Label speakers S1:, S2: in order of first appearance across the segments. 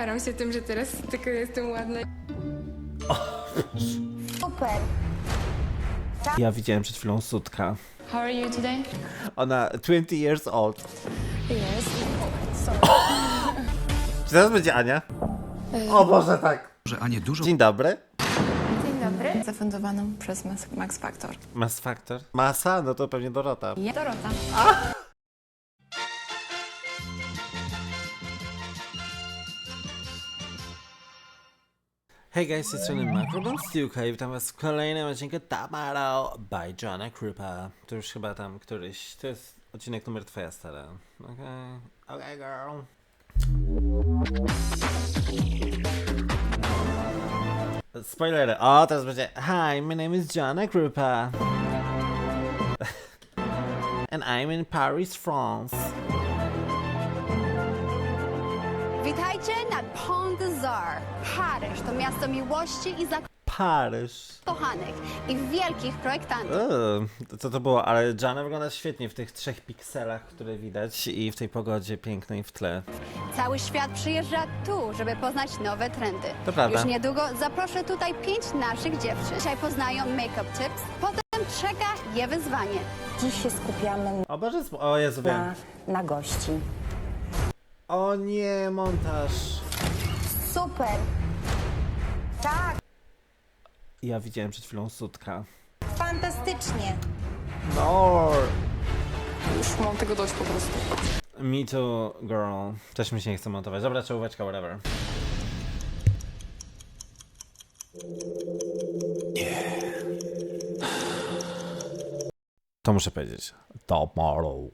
S1: jaram się tym, że teraz taka jestem ładna.
S2: Super.
S3: Ja widziałem przed chwilą Sutka.
S4: How are you today?
S3: Ona 20 years old.
S4: Yes.
S3: Czy teraz będzie Ania? O Boże, tak.
S5: Że Anię dużo
S3: Dzień dobry.
S1: Dzień dobry.
S4: Zafundowaną przez Max Factor.
S3: Mass Factor. Masa? No to pewnie Dorota.
S4: Ja Dorota.
S3: Hej guys, z tej strony Macrobon z UK i witam was w kolejnym odcinku Tamaro by Johna Krupa. To już chyba tam któryś, to jest odcinek numer twoja stara. Okej girl. Spoilery, o teraz będzie hi, my name is Johna Krupa and I'm in Paris, France.
S2: Witajcie na Pont d'Azur. Paryż to miasto miłości i
S3: Paryż.
S2: zakochanych i wielkich projektantów.
S3: Co to było? Ale Jana wygląda świetnie w tych 3 pikselach, które widać i w tej pogodzie pięknej w tle.
S2: Cały świat przyjeżdża tu, żeby poznać nowe trendy.
S3: To prawda.
S2: Już niedługo zaproszę tutaj 5 naszych dziewczyn. Dzisiaj poznają make-up tips, potem czeka je wyzwanie.
S6: Dziś się skupiamy
S3: O Boże, o Jezu, wiem.
S6: na gości.
S3: O nie, montaż.
S2: Super. Tak.
S3: Ja widziałem przed chwilą Sutka.
S6: Fantastycznie.
S3: No.
S4: Już mam tego dość po prostu.
S3: Me too, girl. Też mi się nie chce montować. Dobra, czołóweczka, whatever. To muszę powiedzieć. Top model.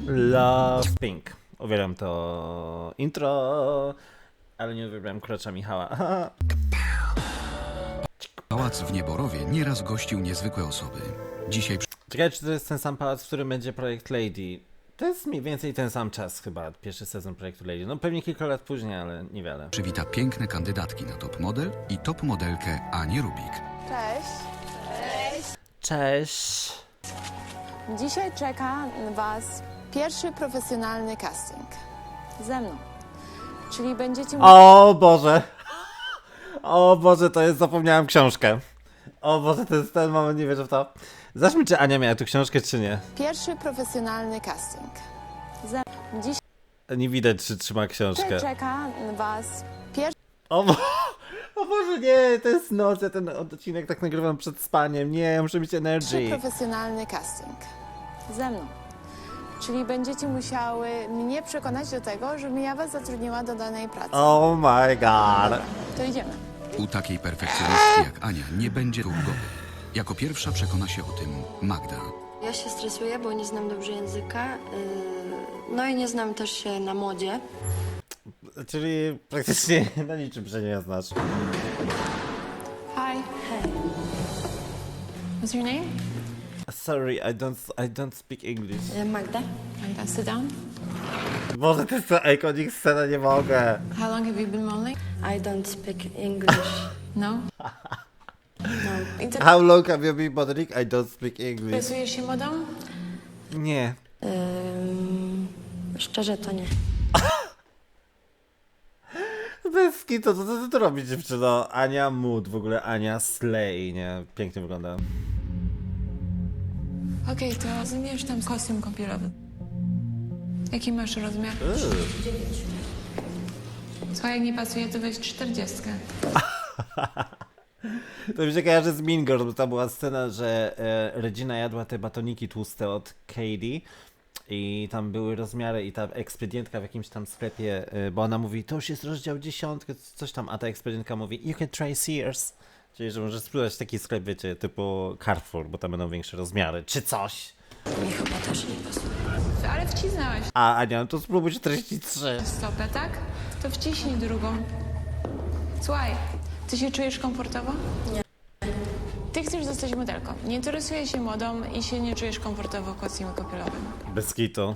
S3: Love Pink. Uwielbiam to intro, ale nie uwielbiam Krocza Michała.
S5: pałac w Nieborowie nieraz gościł niezwykłe osoby. Dzisiaj
S3: Czekaj, czy to jest ten sam pałac, w którym będzie projekt Lady? To jest mniej więcej ten sam czas chyba, pierwszy sezon projektu Lady. No pewnie kilka lat później, ale niewiele.
S5: przywita piękne kandydatki na top model i top modelkę Anię Rubik.
S4: Cześć.
S3: Cześć!
S4: Dzisiaj czeka was pierwszy profesjonalny casting. Ze mną. Czyli będziecie...
S3: O Boże! O Boże, to jest, zapomniałem książkę. O Boże, to jest ten moment, nie wierzę w to. Zobaczmy, czy Ania miała tu książkę, czy nie.
S4: Pierwszy profesjonalny casting. Dzisiaj
S3: Nie widać, czy trzyma książkę.
S4: czeka was pierwszy
S3: O Boże, nie, to jest noc, ja ten odcinek tak nagrywam przed spaniem. Nie, muszę mieć energy.
S4: profesjonalny casting. Ze mną. Czyli będziecie musiały mnie przekonać do tego, żebym ja was zatrudniła do danej pracy.
S3: Oh my god.
S4: To idziemy.
S5: U takiej perfekcjonistki jak Ania nie będzie tu ugody. Jako pierwsza przekona się o tym Magda.
S7: Ja się stresuję, bo nie znam dobrze języka. No i nie znam też się na modzie.
S3: Czyli praktycznie na niczym się nie znasz.
S4: Hi.
S7: Hej.
S4: What's your name?
S3: Sorry, I don't speak English.
S7: Magda?
S4: Magda, sit down.
S3: Boże, to jest ta iconic scena, nie mogę.
S4: How long have you been modeling?
S7: I don't speak English.
S4: No.
S7: No.
S3: How long have you been modeling? I don't speak English.
S4: Interesujesz się modą?
S3: Nie.
S7: Szczerze to nie.
S3: Bez kitu, co ty tu robisz, dziewczyno? Ania Mood, w ogóle Ania Slay, nie? Pięknie wygląda.
S4: Okej, to zmierz tam kostium kąpielowy. Jaki masz rozmiar? Słuchaj, jak nie pasuje, to weź 40.
S3: To mi się kojarzy z Mean Girls, bo tam była scena, że Regina jadła te batoniki tłuste od Katie i tam były rozmiary i ta ekspedientka w jakimś tam sklepie, bo ona mówi, to już jest rozdział 10, coś tam, a ta ekspedientka mówi, you can try Sears. Czyli, że możesz spróbować taki sklep, wiecie, typu Carrefour, bo tam będą większe rozmiary, czy coś.
S7: Mi chyba też nie pasuje.
S4: Ale wcisnęłaś
S3: A Ania, no to spróbuj 43.
S4: stopę, tak? To wciśnij drugą. Słuchaj, ty się czujesz komfortowo? Nie. Ty chcesz zostać modelką. Nie interesuje się modą i się nie czujesz komfortowo w kostiumie kąpielowym.
S3: Bez kitu.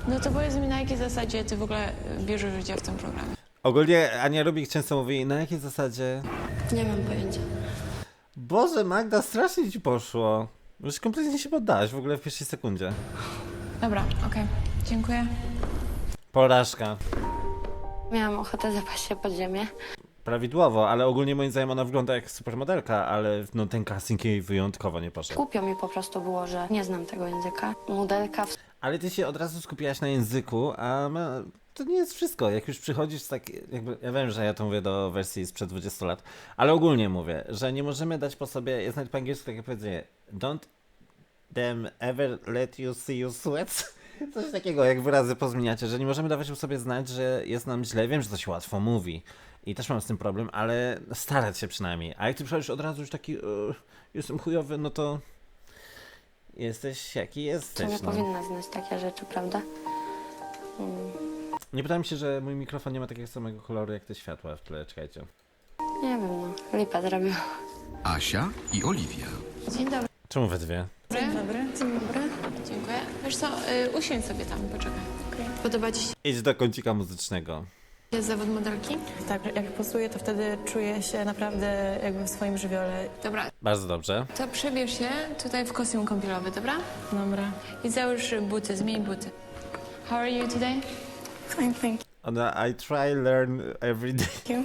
S4: No to powiedz mi, na jakiej zasadzie ty w ogóle bierzesz udział w tym programie?
S3: Ogólnie Ania Rubik często mówi, na jakiej zasadzie?
S7: Nie mam pojęcia.
S3: Boże, Magda, strasznie ci poszło. Już kompletnie się poddałaś w ogóle w pierwszej sekundzie.
S4: Dobra, okej. Dziękuję.
S3: Porażka.
S7: Miałam ochotę zapaść się pod ziemię.
S3: Prawidłowo, ale ogólnie moim zdaniem ona wygląda jak supermodelka, ale no ten casting jej wyjątkowo nie poszedł.
S7: Głupio mi po prostu było, że nie znam tego języka. Modelka w
S3: Ale ty się od razu skupiłaś na języku, a to nie jest wszystko. Jak już przychodzisz tak, jakby, ja wiem, że ja to mówię do wersji sprzed 20 lat, ale ogólnie mówię, że nie możemy dać po sobie, jest nawet po angielsku takie powiedzenie, don't them ever let you see you sweat. Coś takiego, jak wyrazy pozmieniacie, że nie możemy dawać po sobie znać, że jest nam źle. Wiem, że to się łatwo mówi i też mam z tym problem, ale starać się przynajmniej. A jak ty przychodzisz od razu już taki, jestem chujowy, no to jesteś jaki jesteś.
S7: sumie
S3: No.
S7: powinna znać takie rzeczy, prawda?
S3: Nie pytałem się, że mój mikrofon nie ma takiego samego koloru jak te światła w tle, czekajcie.
S7: Nie wiem, no. Lipa zrobiła.
S5: Asia i Oliwia.
S4: Dzień dobry.
S3: Czemu we dwie?
S4: Dzień dobry. Dzień dobry. Dziękuję. Wiesz co, usiądź sobie tam, poczekaj.
S7: Podoba ci
S3: Idź do kącika muzycznego.
S7: się zawód modelki?
S8: Tak, jak posuję, to wtedy czuję się naprawdę jakby w swoim żywiole.
S4: Dobra,
S3: Bardzo dobrze.
S4: to przebierz się tutaj w kostium kąpielowy, dobra?
S8: Dobra.
S4: I załóż buty, zmień buty. How are you today?
S8: Fine, thank
S3: Ona, I try learn every day.
S8: you.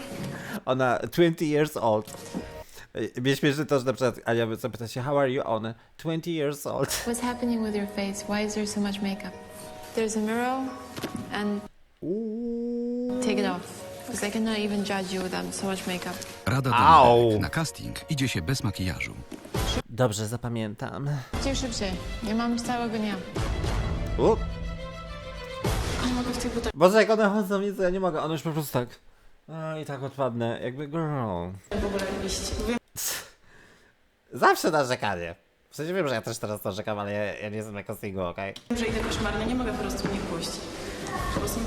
S3: Ona, 20 years old. Mnie śmieszy to, że na przykład Ania by zapyta się, how are you? Ona, 20 years old.
S4: What's happening with your face? Why is there so much makeup? There's a mirror and take it off. Because I cannot even judge you without so much makeup.
S5: Rada dla
S3: Au.
S5: modelek. Na casting idzie się bez makijażu.
S3: Dobrze, zapamiętam.
S4: Szybciej. Nie mam całego dnia.
S8: Nie mogę w tych butach
S3: Boże, jak one chodzą, nic, ja nie mogę. One już po prostu tak. I tak odpadnę. Jakby girl.
S8: w ogóle iść. Wiem,
S3: Zawsze narzekanie. W sensie wiem, że ja też teraz narzekam, ale ja nie jestem na castingu, okej?
S8: że idę koszmarnie, nie mogę po prostu w nich pójść. Po prostu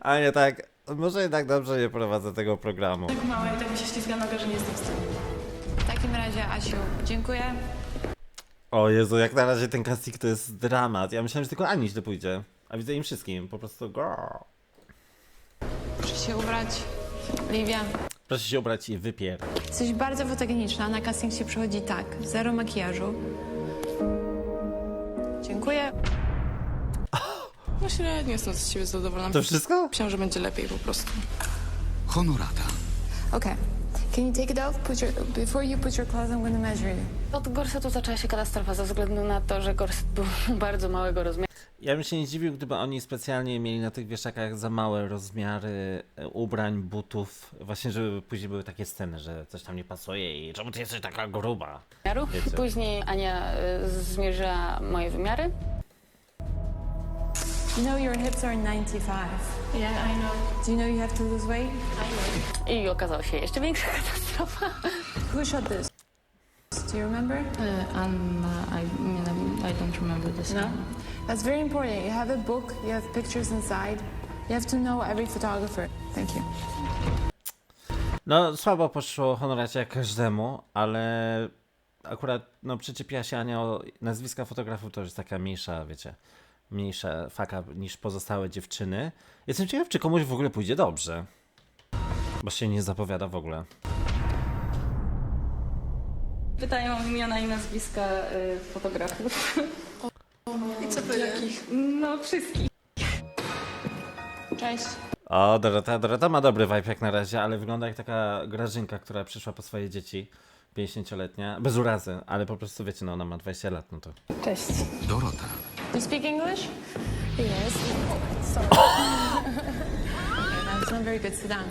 S3: A nie tak. Może jednak dobrze nie prowadzę tego programu.
S8: tak małe i tak mi się ślizga noga, że nie jestem w stanie.
S4: W takim razie, Asiu, dziękuję.
S3: O Jezu, jak na razie ten casting to jest dramat. Ja myślałem, że tylko Ani źle pójdzie. A widzę im wszystkim. Po prostu girl.
S4: Proszę się ubrać. Liwia.
S3: Proszę się ubrać i wypier.
S4: Jesteś bardzo fotogeniczna. Na casting się przychodzi tak. Zero makijażu. Dziękuję.
S8: No średnio jestem z siebie zadowolona.
S3: To wszystko?
S8: Myślałam, że będzie lepiej po prostu.
S5: Honorata.
S4: Okay. Can you take it off? Before you put your clothes, I'm going to measure you.
S9: Od gorsetu zaczęła się katastrofa ze względu na to, że gorset był bardzo małego rozmiaru.
S3: Ja bym się nie dziwił, gdyby oni specjalnie mieli na tych wieszakach za małe rozmiary ubrań, butów. Właśnie, żeby później były takie sceny, że coś tam nie pasuje i czemu ty jesteś taka gruba? Wiecie.
S9: Później Ania zmierzyła moje wymiary.
S4: You know your hips are 95.
S8: Yeah, I know.
S4: Do you know you have to lose weight?
S9: I okazała się jeszcze większa katastrofa.
S4: Who shot this? Do you remember?
S9: I don't remember this.
S4: No. That's very important. You have a book, you have pictures inside. You have to know every photographer. Thank you.
S3: No, słabo poszło Honoracie jak każdemu, ale akurat no, przyczepiła się Ania o nazwiska fotografów, to już jest taka mniejsza, wiecie, mniejsza faka niż pozostałe dziewczyny. Jestem ciekaw, czy komuś w ogóle pójdzie dobrze. Bo się nie zapowiada w ogóle.
S9: Pytają o imiona i nazwiska fotografów.
S8: I co ty? Jakich?
S9: No, wszystkich.
S4: Cześć.
S3: O, Dorota ma dobry vibe jak na razie, ale wygląda jak taka Grażynka, która przyszła po swoje dzieci, 50-letnia, bez urazy, ale po prostu wiecie, no ona ma 20 lat, no to...
S8: Cześć.
S5: Dorota.
S4: Do you speak English?
S8: Yes.
S4: not very good. Sit down.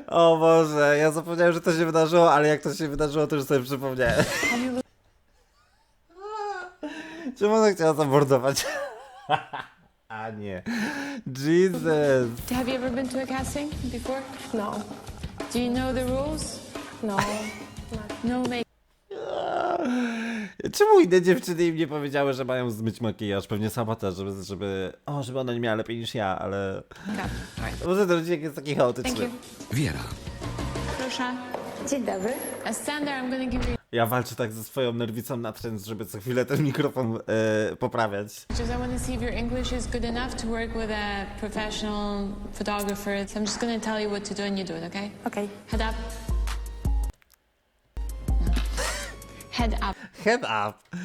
S3: O Boże, ja zapomniałem, że to się wydarzyło, ale jak to się wydarzyło, to już sobie przypomniałem. Czemu ona chciała zamordować? A nie. Jesus.
S4: Have you ever been to a casting before?
S8: No.
S4: Do you know the rules?
S8: No.
S4: No make.
S3: Czemu inne dziewczyny im nie powiedziały, że mają zmyć makijaż? Pewnie sabotaż, żeby ona nie miała lepiej niż ja, ale... Może ten odcinek jest taki
S4: Thank
S3: chaotyczny.
S4: you.
S5: Wiera.
S4: Proszę.
S6: Dzień dobry.
S4: A stand there, I'm gonna give you.
S3: Ja walczę tak ze swoją nerwicą na trend, żeby co chwilę ten mikrofon poprawiać.
S4: Just I want to see if your English is good enough to work with a professional photographer. So I'm just gonna tell you what to do and you do it, okay?
S6: Okej.
S4: Head up. No. Head up.
S3: Head up.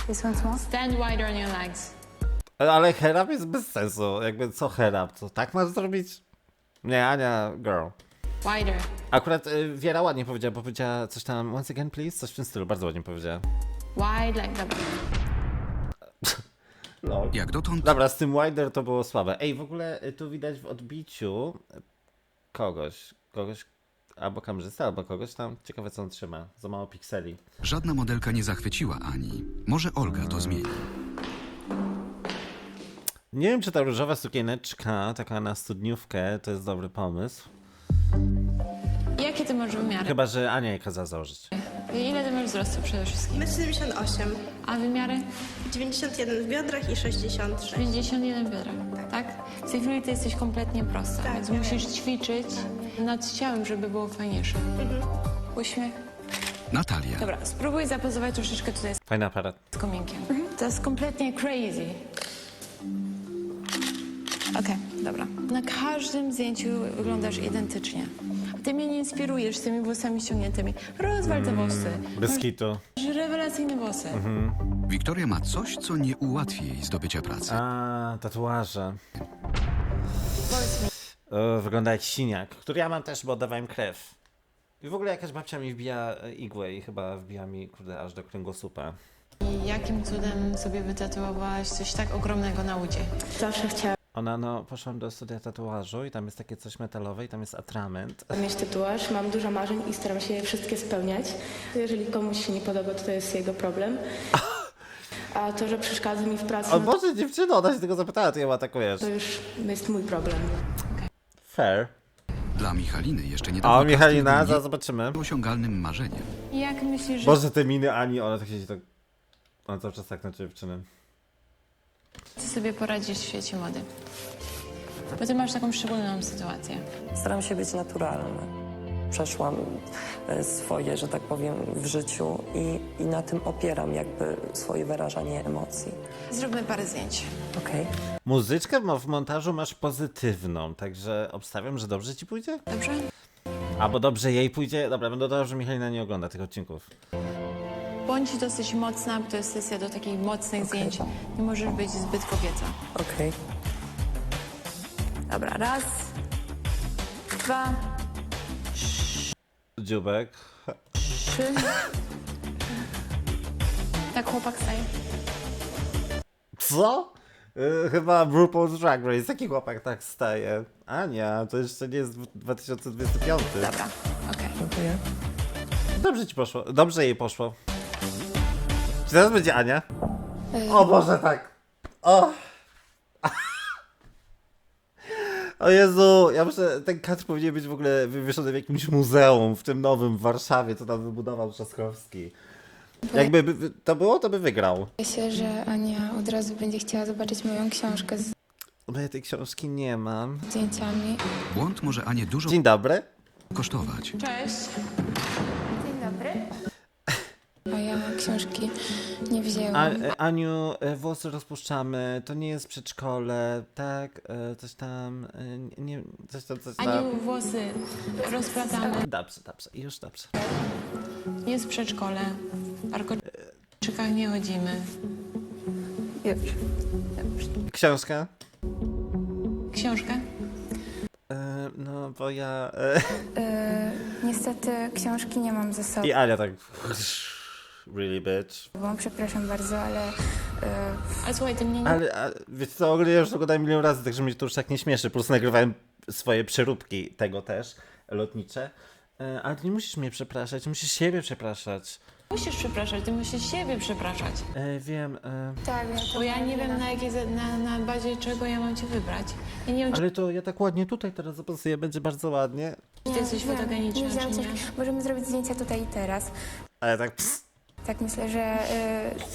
S6: This one's more.
S4: Stand wider on your legs.
S3: Ale head up jest bez sensu. Jakby co head up? Co tak masz zrobić? Nie, Ania, girl.
S4: Wider.
S3: Akurat Wiera ładnie powiedziała, bo powiedziała coś tam once again please, coś w tym stylu, bardzo ładnie powiedziała.
S4: Wide like that.
S3: Lol.
S5: Jak dotąd
S3: Dobra, z tym wider to było słabe. Ej, w ogóle tu widać w odbiciu kogoś, albo kamerzysta, albo kogoś tam. Ciekawe co on trzyma, za mało pikseli.
S5: żadna modelka nie zachwyciła Ani. Może Olga to zmieni.
S3: Nie wiem, czy ta różowa sukieneczka, taka na studniówkę, to jest dobry pomysł.
S4: Jakie ty masz wymiary?
S3: Chyba, że Ania je kazała założyć.
S4: Ile ty masz wzrostu przede wszystkim?
S10: 1,78 m,
S4: A wymiary?
S10: 91 w biodrach i 66.
S4: 51 biodrach, tak? W tej chwili ty jesteś kompletnie prosta,
S10: Tak,
S4: więc
S10: ja
S4: musisz ćwiczyć nad ciałem, żeby było fajniejsze. Uśmiech.
S5: Natalia.
S4: Dobra, spróbuj zapozować troszeczkę tutaj
S3: Fajny aparat.
S4: z kominkiem. To jest kompletnie crazy. Okej, dobra. Na każdym zdjęciu wyglądasz identycznie. A ty mnie nie inspirujesz z tymi włosami ściągniętymi. Rozwal te włosy.
S3: Bez kitu.
S4: Masz rewelacyjne włosy.
S5: Wiktoria ma coś, co nie ułatwi jej zdobycia pracy.
S3: A, tatuaże. Wygląda jak siniak, który ja mam też, bo oddawałem krew. I w ogóle jakaś babcia mi wbija igłę i chyba wbija mi, kurde, aż do kręgosłupa.
S4: I jakim cudem sobie wytatuowałaś coś tak ogromnego na udzie?
S10: Zawsze chciałam
S3: Ona, no, poszłam do studia tatuażu i tam jest takie coś metalowe i tam jest atrament.
S10: mieć tatuaż, mam dużo marzeń i staram się je wszystkie spełniać. Jeżeli komuś się nie podoba, to jest jego problem. A to, że przeszkadza mi w pracy,
S3: O
S10: no
S3: Boże, dziewczyno, ona się tego zapytała, ty ją atakujesz.
S10: to już jest mój problem.
S3: Fair.
S5: Dla Michaliny jeszcze niedawno
S3: O, Michalina,
S5: casting
S3: zaraz
S5: był
S3: zobaczymy.
S5: nieosiągalnym marzeniem.
S4: Jak myślisz, że
S3: Boże, te miny Ani, ona tak siedzi tak... Ona cały czas tak na dziewczyny.
S4: ty sobie poradzisz w świecie mody? Bo ty masz taką szczególną sytuację.
S11: Staram się być naturalny. Przeszłam swoje, że tak powiem, w życiu i na tym opieram jakby swoje wyrażanie emocji.
S4: Zróbmy parę zdjęć.
S11: Okej?
S3: Muzyczkę w montażu masz pozytywną, także obstawiam, że dobrze ci pójdzie?
S4: Dobrze?
S3: Albo dobrze jej pójdzie. Dobra, będę dodał, że Michalina nie ogląda tych odcinków.
S4: Bądź dosyć mocna, bo to jest sesja do takich mocnych zdjęć. Nie możesz być zbyt kobieca.
S11: Okej.
S4: Dobra, raz, dwa,
S3: Dziubek.
S4: trzy. Tak chłopak staje.
S3: Co? Chyba RuPaul's Drag Race. Jaki chłopak tak staje? Ania, to jeszcze nie jest 2025.
S4: Dobra, okej.
S11: Dziękuję.
S3: Dobrze ci poszło. Dobrze jej poszło. Czy teraz będzie Ania? O Boże, tak. O. O Jezu, ja myślę, ten kadr powinien być w ogóle wywieszony w jakimś muzeum, w tym nowym w Warszawie, co tam wybudował Trzaskowski. Jakby to było, to by wygrał.
S1: Myślę, że Ania od razu będzie chciała zobaczyć moją książkę z
S3: Bo ja tej książki nie mam.
S1: zdjęciami.
S5: Błąd może Anię dużo
S3: Dzień dobry.
S5: kosztować.
S4: Cześć.
S1: Dzień dobry. A ja książki nie wzięłam.
S3: Aniu, włosy rozpuszczamy, to nie jest przedszkole, tak? Coś tam, nie, coś tam.
S4: Aniu, włosy rozplatamy.
S3: Dobrze, już dobrze.
S4: Jest przedszkole. W parkoczykach nie chodzimy.
S3: Książka?
S4: Książkę?
S3: No, bo ja...
S1: Niestety książki nie mam ze sobą.
S3: I Ania tak... Really, bitch.
S1: Przepraszam bardzo, ale
S4: Ale słuchaj, ty mnie nie...
S3: Ale wiecie co, ogólnie ja już to oglądałem milion razy, także mnie to już tak nie śmieszy. Plus nagrywałem swoje przeróbki tego też, lotnicze. Ale ty nie musisz mnie przepraszać, musisz siebie przepraszać.
S4: Musisz przepraszać, ty musisz siebie przepraszać.
S3: Wiem,
S1: Tak,
S4: Bo ja nie wiem, na bazie czego ja mam cię wybrać. Ja nie wiem,
S3: ale to ja tak ładnie tutaj teraz zapasuję, będzie bardzo ładnie.
S4: czy ty jesteś fotogeniczna, czy nie.
S1: Możemy zrobić zdjęcia tutaj i teraz.
S3: Ale tak
S1: Tak myślę, że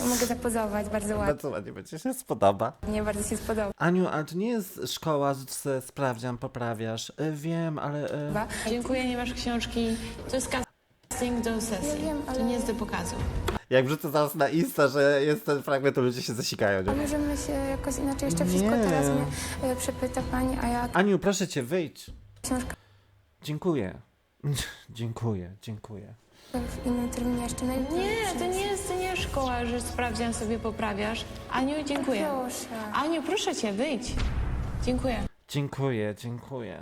S1: mogę zapozować bardzo ładnie.
S3: bardzo ładnie będzie się spodoba.
S1: Mnie bardzo się spodoba.
S3: Aniu, ale to nie jest szkoła, że se sprawdzian, poprawiasz. Wiem, ale...
S4: Dziękuję, nie masz książki. To jest casting do sesji.
S1: wiem,
S4: To
S1: ale-
S4: nie jest do pokazu.
S3: Jak wrzucę zaraz na Insta, że jest ten fragment, to ludzie się zasikają.
S1: A
S3: Nie?
S1: możemy się jakoś inaczej jeszcze wszystko
S3: Nie.
S1: teraz mnie przepyta pani, a ja
S3: Aniu, proszę cię, wyjdź.
S1: książkę
S3: Dziękuję. Dziękuję.
S1: w innym terminie jeszcze najlepiej.
S4: Nie, to nie jest szkoła, że sprawdzian sobie poprawiasz. Aniu, dziękuję.
S1: Proszę.
S4: Aniu, proszę cię, wyjdź. Dziękuję.
S3: Dziękuję.
S1: Dziękuję.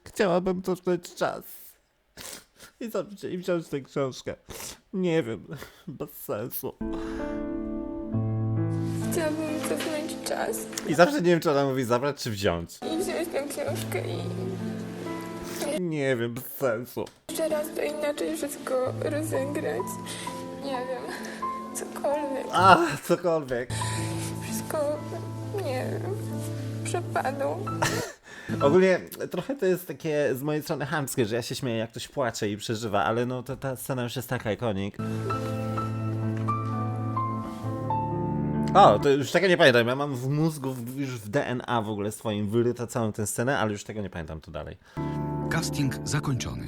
S3: Chciałabym cofnąć czas. I wziąć tę książkę. Nie wiem, bez sensu.
S1: Chciałabym cofnąć czas
S3: I zawsze nie wiem, czy ona mówi zabrać, czy wziąć.
S1: i wziąć tę książkę i
S3: Nie wiem, bez sensu.
S1: jeszcze raz to inaczej wszystko rozegrać. Nie wiem, cokolwiek.
S3: Cokolwiek.
S1: Wszystko, nie wiem, przepadło.
S3: Ogólnie trochę to jest takie z mojej strony chamskie, że ja się śmieję, jak ktoś płacze i przeżywa, ale no ta scena już jest taka ikonik. O, to już tego nie pamiętam. Ja mam w mózgu, już w DNA w ogóle swoim wyryto całą tę scenę, ale już tego nie pamiętam tu dalej.
S5: Casting zakończony.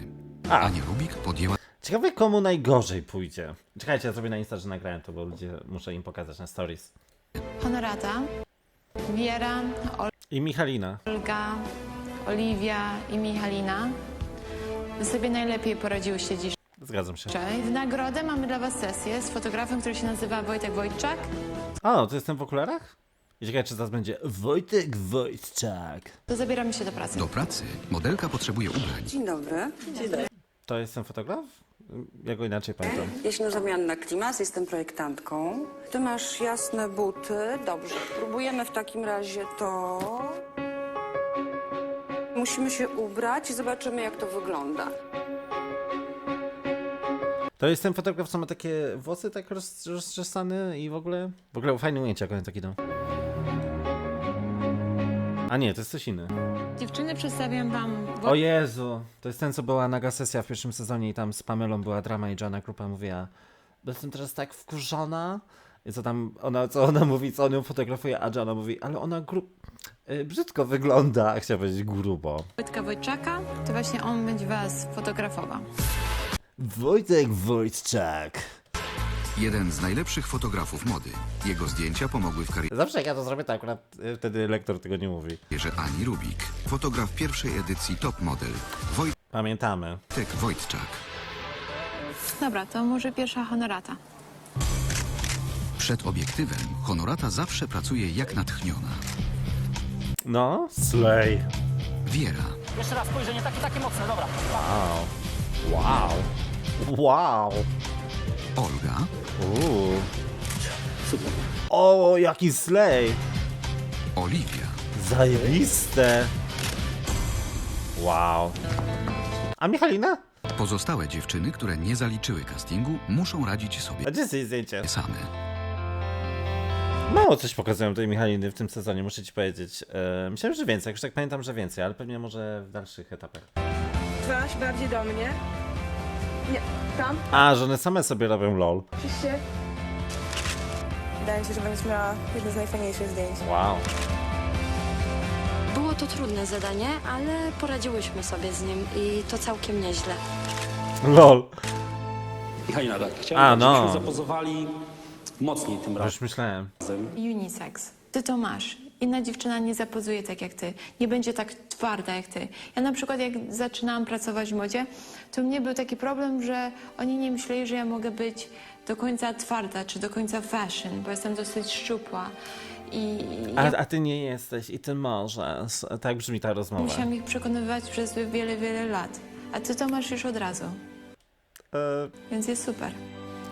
S3: A.
S5: Ania Rubik podjęła
S3: Ciekawe, komu najgorzej pójdzie. Czekajcie, ja sobie na Insta, że nagrałem to, bo ludzie muszę im pokazać na stories.
S4: Honorata, Wiera,
S3: I Michalina.
S4: Olga, Oliwia i Michalina. Wy sobie najlepiej poradziłyście dzisiaj.
S3: Zgadzam się.
S4: W nagrodę mamy dla was sesję z fotografem, który się nazywa Wojtek Wojtczak.
S3: O, to jestem w okularach? I ciekawe, czy zaraz będzie Wojtek Wojtczak.
S4: To zabieramy się do pracy.
S5: do pracy. Modelka potrzebuje ubrań.
S12: Dzień dobry.
S3: To jestem fotograf? Ja go inaczej pamiętam.
S12: Ja się nazywam Joanna Klimas, jestem projektantką. Ty masz jasne buty. Dobrze. Próbujemy w takim razie to. Musimy się ubrać i zobaczymy, jak to wygląda.
S3: To jestem fotograf, co ma takie włosy tak rozczesane i w ogóle fajne ujęcia, jak one tak idą. A nie, to jest coś inne.
S4: Dziewczyny, przedstawiam wam
S3: O Jezu, to jest ten, co była naga sesja w pierwszym sezonie i tam z Pamelą była drama i Joanna Krupa mówiła, bo jestem teraz tak wkurzona. I co ona mówi, co on ją fotografuje, a Joanna mówi, ale ona brzydko wygląda, a chciała powiedzieć grubo.
S4: Wojtka Wojtczaka, to właśnie on będzie was fotografował.
S3: Wojtek Wojtczak.
S5: Jeden z najlepszych fotografów mody. Jego zdjęcia pomogły w
S3: Zawsze jak ja to zrobię, to akurat wtedy lektor tego nie mówi.
S5: karierze Ani Rubik. Fotograf pierwszej edycji Top Model.
S3: Pamiętamy.
S5: Wojtek Wojtczak.
S4: Dobra, to może pierwsza honorata.
S5: Przed obiektywem Honorata zawsze pracuje jak natchniona.
S3: No, slay.
S5: Wiera.
S13: Jeszcze raz spojrzenie, takie mocne, dobra.
S3: Wow.
S5: Olga.
S3: O, jaki slay.
S5: Oliwia.
S3: Zajebiste. Wow. A Michalina?
S5: Pozostałe dziewczyny, które nie zaliczyły castingu, muszą radzić sobie
S3: A gdzie jest jej zdjęcie?
S5: same.
S3: Mało coś pokazują tej Michaliny w tym sezonie, muszę ci powiedzieć. Myślałem, że więcej, jak już tak pamiętam, że więcej, ale pewnie może w dalszych etapach.
S10: Twarz bardziej do mnie. Nie, tam.
S3: A, że one same sobie robią lol.
S10: Oczywiście. Wydaje mi się, że będziesz miała jedno z najfajniejszych zdjęć.
S3: Wow.
S7: Było to trudne zadanie, ale poradziłyśmy sobie z nim i to całkiem nieźle.
S3: Lol.
S13: Michalina, tak. Chciałem,
S3: no.
S13: żebyśmy zapozowali mocniej tym razem.
S3: Już myślałem.
S4: Unisex. Ty to masz. Inna dziewczyna nie zapozuje tak jak ty. Nie będzie tak twarda jak ty. Ja na przykład jak zaczynałam pracować w modzie, to u mnie był taki problem, że oni nie myśleli, że ja mogę być do końca twarda, czy do końca fashion, bo jestem dosyć szczupła.
S3: A ty nie jesteś i ty możesz. Tak brzmi ta rozmowa.
S4: Musiałam ich przekonywać przez wiele, wiele lat. A ty to masz już od razu. Więc jest super.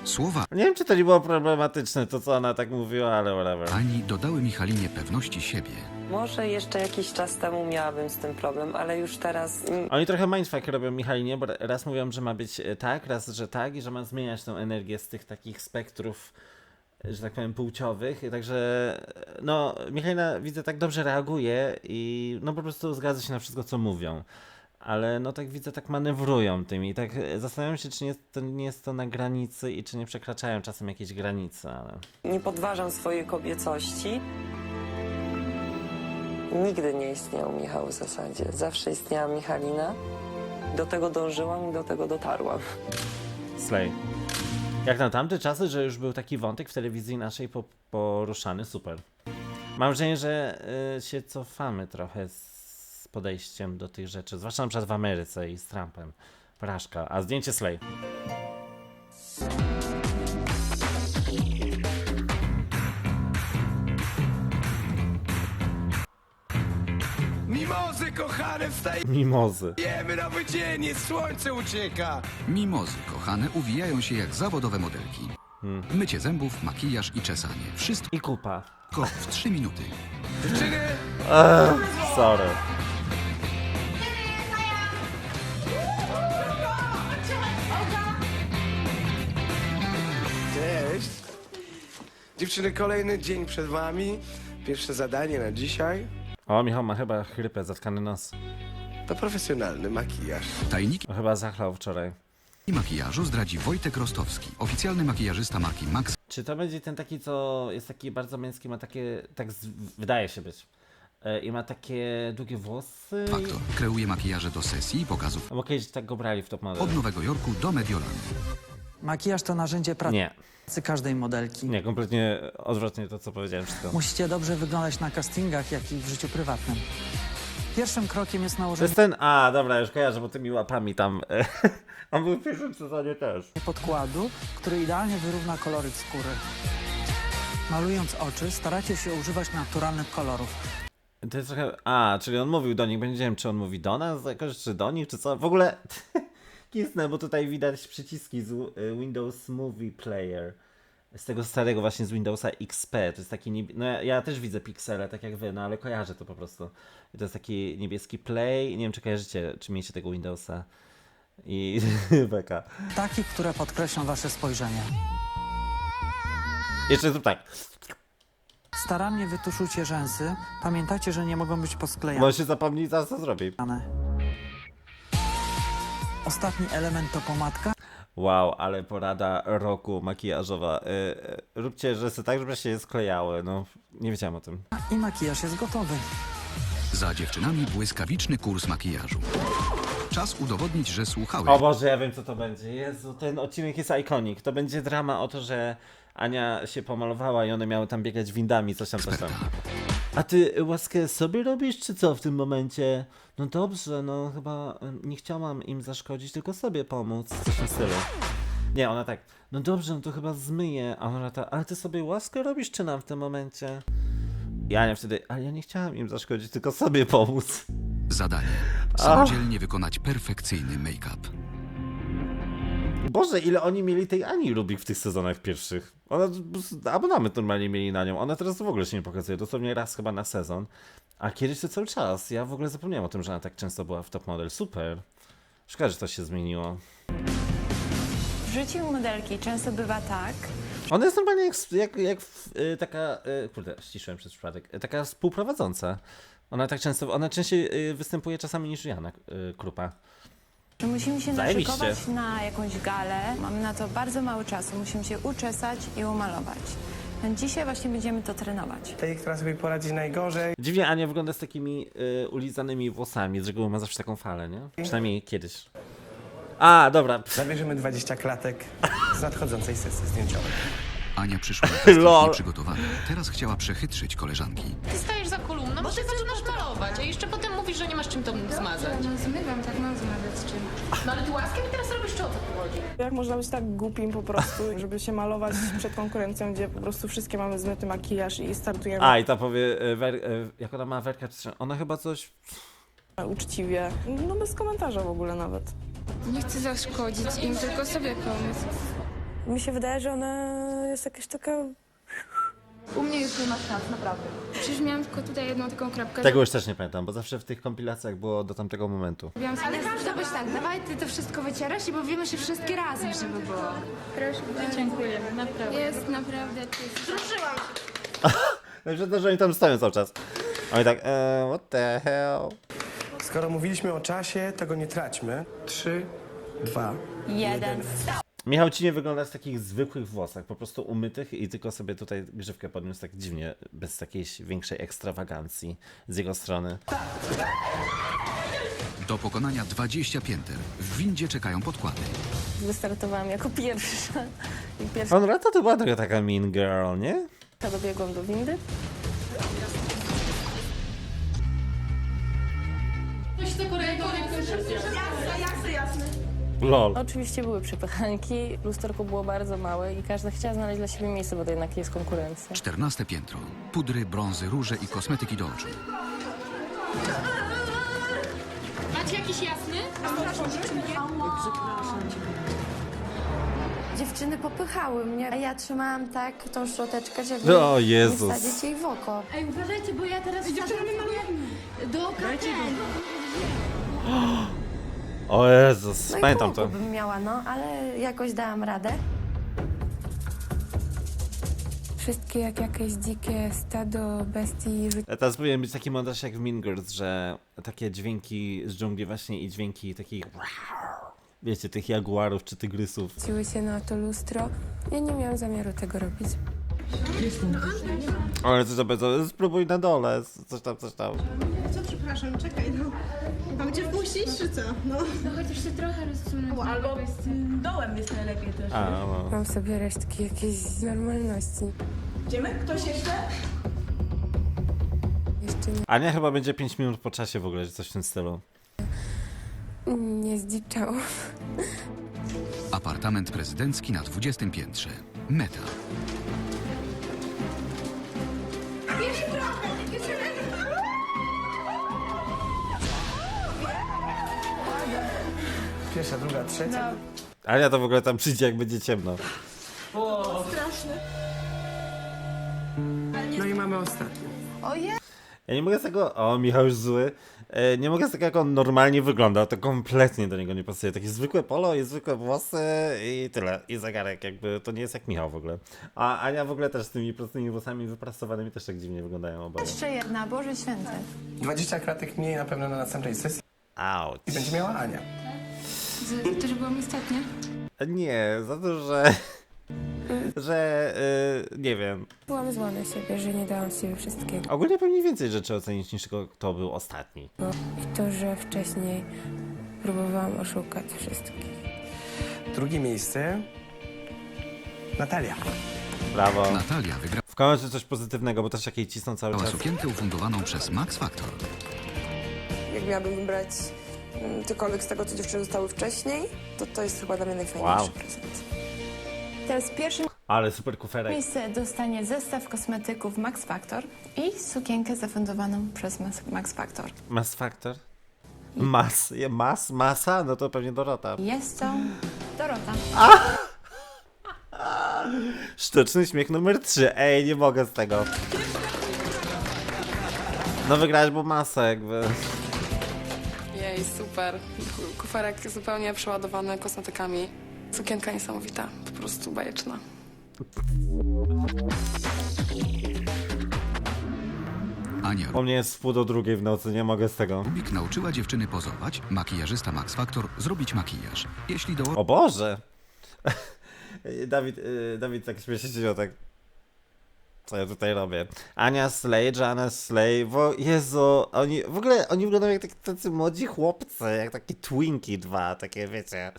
S5: Słowa
S3: Nie wiem, czy to nie było problematyczne, to co ona tak mówiła, ale whatever.
S5: Ani dodały Michalinie pewności siebie.
S11: Może jeszcze jakiś czas temu miałabym z tym problem, ale już teraz
S3: Oni trochę mindfuck robią Michalinie, bo raz mówią, że ma być tak, raz, że tak i że ma zmieniać tą energię z tych takich spektrów, że tak powiem, płciowych. Także, no, Michalina, widzę, tak dobrze reaguje i no po prostu zgadza się na wszystko, co mówią. Ale no tak widzę, tak manewrują tym i tak zastanawiam się, czy nie jest to na granicy i czy nie przekraczają czasem jakieś granice, ale...
S11: nie podważam swojej kobiecości. Nigdy nie istniał Michał w zasadzie. Zawsze istniała Michalina. Do tego dążyłam i do tego dotarłam.
S3: Slay. Jak na tamte czasy, że już był taki wątek w telewizji naszej poruszany, super. Mam wrażenie, że się cofamy trochę z podejściem do tych rzeczy, zwłaszcza na przykład w Ameryce i z Trumpem. Porażka. A zdjęcie Slay.
S14: Mimozy, kochane, wstajemy
S3: Mimozy.
S14: nowy dzień, jest słońce ucieka.
S5: Mimozy kochane uwijają się jak zawodowe modelki. Mycie zębów, makijaż i czesanie. Wszystko
S3: I kupa.
S5: w 3 minuty.
S14: Dziewczyny,
S3: Sorry.
S14: cześć. Dziewczyny, kolejny dzień przed wami. Pierwsze zadanie na dzisiaj
S3: O, Michał ma chyba chrypę, zatkany nos.
S14: to profesjonalny makijaż.
S5: Tajniki
S3: O, chyba zachlał wczoraj.
S5: makijażu zdradzi Wojtek Rostowski, oficjalny makijażysta marki Max
S3: Czy to będzie ten taki, co jest taki bardzo męski, ma takie, wydaje się być. I ma takie długie włosy.
S5: Factor. Kreuje makijaże do sesji i pokazów
S3: Bo kiedyś tak go brali w Top Model.
S5: od Nowego Jorku do Mediolandu.
S15: Makijaż to narzędzie pracy
S3: Nie,
S15: każdej modelki.
S3: nie, kompletnie odwrotnie to, co powiedziałem wszystko.
S15: Musicie dobrze wyglądać na castingach, jak i w życiu prywatnym. Pierwszym krokiem jest
S3: To
S15: nałożenie
S3: jest ten, dobra, już kojarzę, bo tymi łapami tam, on był w pierwszym sezonie też.
S15: podkładu, który idealnie wyrówna koloryt skóry. Malując oczy, staracie się używać naturalnych kolorów.
S3: To jest trochę, czyli on mówił do nich, nie wiem, czy on mówi do nas jakoś, czy do nich, czy co, w ogóle kisnę, bo tutaj widać przyciski z Windows Movie Player, z tego starego właśnie z Windowsa XP, to jest taki, no ja też widzę piksele, tak jak wy, no ale kojarzę to po prostu. I to jest taki niebieski play, nie wiem, czy kojarzycie, czy mieliście tego Windowsa i beka.
S15: Takich, które podkreślą wasze spojrzenie.
S3: Jeszcze tak.
S15: Starannie wytuszujcie rzęsy. Pamiętajcie, że nie mogą być posklejane.
S3: Może się zapomnieć, zaraz co zrobi.
S15: Ostatni element to pomadka.
S3: Wow, ale porada roku makijażowa. Róbcie rzęsy tak, żeby się je sklejały, no nie wiedziałem o tym.
S15: I makijaż jest gotowy.
S5: Za dziewczynami błyskawiczny kurs makijażu. Czas udowodnić, że słuchały.
S3: O Boże, ja wiem, co to będzie. Jezu, ten odcinek jest iconic. To będzie drama o to, że Ania się pomalowała i one miały tam biegać windami, coś tam. A ty łaskę sobie robisz, czy co w tym momencie? No dobrze, no chyba nie chciałam im zaszkodzić, tylko sobie pomóc. Coś w tym stylu. Nie, ona tak, no dobrze, no to chyba zmyję. A ona tak, ale ty sobie łaskę robisz, czy nam w tym momencie? I Ania wtedy, ale ja nie chciałam im zaszkodzić, tylko sobie pomóc.
S5: Zadanie. Samodzielnie wykonać perfekcyjny make-up.
S3: Boże, ile oni mieli tej Ani Rubik w tych sezonach pierwszych. Ona, abonament normalnie mieli na nią. Ona teraz w ogóle się nie pokazuje, dosłownie raz chyba na sezon. A kiedyś to cały czas. Ja w ogóle zapomniałem o tym, że ona tak często była w Top Model. Super. Szkoda, że to się zmieniło.
S8: W życiu modelki często bywa tak,
S3: Ona jest normalnie jak taka, kurde, ściszyłem przez przypadek, taka współprowadząca. Ona częściej występuje czasami niż Jana Krupa.
S8: że musimy się
S3: Zajebiście.
S8: naszykować na jakąś galę. Mamy na to bardzo mało czasu. Musimy się uczesać i umalować. Więc dzisiaj właśnie będziemy to trenować.
S14: Tej, która sobie poradzi najgorzej.
S3: Dziwnie Ania wygląda z takimi ulizanymi włosami. Z reguły ma zawsze taką falę, nie? Przynajmniej kiedyś. Dobra.
S14: Zabierzemy 20 klatek z nadchodzącej sesji zdjęciowej.
S5: Ania przyszła na casting nieprzygotowana. Teraz chciała przechytrzyć koleżanki.
S9: Ty stajesz za kolumną, bo ty zaczynasz malować, a jeszcze potem mówisz, że nie masz czym to zmazać.
S1: No zmywam, tak mam zmawiać z czym.
S9: No ale ty łaskę mi teraz robisz, czy o co tu chodzi?
S10: Jak można być tak głupim po prostu, żeby się malować przed konkurencją, gdzie po prostu wszystkie mamy zmyty makijaż i startujemy
S3: I ta powie, jak ona ma Werka, ona chyba coś...
S10: uczciwie. No bez komentarza w ogóle nawet.
S1: Nie chcę zaszkodzić im, tylko sobie pomóc.
S10: Mi się wydaje, że ona jest jakaś taka...
S1: U mnie już nie ma szans, naprawdę. Przecież miałam tylko tutaj jedną taką kropkę.
S3: Tego już też nie pamiętam, bo zawsze w tych kompilacjach było do tamtego momentu.
S1: Ale może być tak, dawaj ty to wszystko wycierasz i bawimy się wszystkie razem, żeby było. Proszę bardzo. Dziękujemy, naprawdę. Jest naprawdę czysto. Wzruszyłam się.
S3: Najpierw, że oni tam stoją cały czas. Oni tak, what the hell?
S14: Skoro mówiliśmy o czasie, tego nie traćmy. 3, 2, 1.
S3: Michał ci nie wygląda z takich zwykłych włosach, po prostu umytych i tylko sobie tutaj grzywkę podniósł tak dziwnie, bez jakiejś większej ekstrawagancji z jego strony.
S5: Do pokonania 20 pięter. W windzie czekają podkłady.
S10: Wystartowałam jako pierwsza. I pierwsza
S3: Konrad to była trochę taka mean girl, nie?
S10: dobiegłam do windy.
S3: Lol.
S10: Oczywiście były przepychanki, lusterko było bardzo małe i każda chciała znaleźć dla siebie miejsce, bo to jednak jest konkurencja.
S5: 14 piętro. Pudry, brązy, róże i kosmetyki do oczu.
S1: Macie jakiś jasny?
S7: Dziewczyny popychały mnie, a ja trzymałam tak tą szczoteczkę, żeby
S3: O
S7: nie
S3: Jezus.
S7: wsadzić jej w oko.
S1: Ej, uważajcie, bo ja teraz wsadzam do oka
S3: O Jezus,
S7: No i
S3: pamiętam
S7: pół
S3: to.
S7: bym miała, no, ale jakoś dałam radę.
S1: Wszystkie jak jakieś dzikie stado bestii.
S3: Teraz powinien być taki montaż jak w Mean Girls, że takie dźwięki z dżungli właśnie i dźwięki takich, wiecie, tych jaguarów czy tygrysów.
S1: Rzuciły się na to lustro. Ja nie miałam zamiaru tego robić.
S3: Ale co to będzie? Spróbuj na dole, coś tam.
S16: Co, przepraszam, czekaj, no. Mam cię wpuścić, czy co? No.
S1: No chociaż się trochę rozsunąć.
S16: Albo dołem jest najlepiej też.
S3: A, no.
S1: Mam sobie resztki jakiejś normalności.
S16: Idziemy? Ktoś jeszcze?
S1: Jeszcze
S3: Ania chyba będzie 5 minut po czasie w ogóle, czy coś w tym stylu.
S1: nie zdziczało.
S5: Apartament prezydencki na 20 piętrze. Meta.
S14: Pierwsza, druga, trzecia.
S3: Ania to w ogóle tam przyjdzie, jak będzie ciemno.
S16: Straszne.
S14: No i mamy ostatnią.
S3: Ja nie mogę z tego... O, Michał już zły. Nie mogę z tego, jak on normalnie wygląda. To kompletnie do niego nie pasuje. Takie zwykłe polo i zwykłe włosy i tyle. I zegarek, jakby to nie jest jak Michał w ogóle. A Ania w ogóle też z tymi prostymi włosami wyprasowanymi też tak dziwnie wyglądają oboje.
S8: Jeszcze jedna, Boże Święty.
S14: 20 kratek mniej na pewno na następnej sesji
S3: Auć.
S14: i będzie miała Ania.
S1: Za to, że byłam ostatnia?
S3: Nie, za to, że... nie wiem.
S1: Byłam zła na siebie, że nie dałam z siebie wszystkiego.
S3: Ogólnie pewnie więcej rzeczy ocenić niż tylko kto był ostatni.
S1: I to, że wcześniej próbowałam oszukać wszystkich.
S14: Drugie miejsce. Natalia.
S3: Brawo.
S5: Natalia wygrała
S3: W końcu coś pozytywnego, bo też jak jej cisną cały czas.
S5: sukienkę ufundowaną przez Max Factor.
S16: Jak miałabym wybrać cokolwiek z tego, co dziewczyny zostały wcześniej, to jest chyba dla mnie najfajniejszy
S3: Wow.
S16: prezent.
S8: Teraz pierwsze
S3: Ale super kuferek.
S8: miejsce dostanie zestaw kosmetyków Max Factor i sukienkę zafundowaną przez Max Factor.
S3: Mass Factor? Masa? No to pewnie Dorota.
S8: Jest to Dorota.
S3: Sztuczny śmiech numer 3. Ej, nie mogę z tego. No wygrałeś, bo masa jakby.
S16: Jej, super. Kuferek zupełnie przeładowany kosmetykami. Sukienka niesamowita, po prostu bajeczna.
S5: Ania
S3: U mnie jest 1:30 w nocy, nie mogę z tego.
S5: Rubik nauczyła dziewczyny pozować, makijażysta Max Factor zrobić makijaż. Jeśli do
S3: O Boże! Dawid tak śmieszy się, tak. Co ja tutaj robię? Ania Slay, Joanna Slay, bo Jezu, oni wyglądają jak tacy młodzi chłopcy, jak takie twinki dwa, takie wiecie.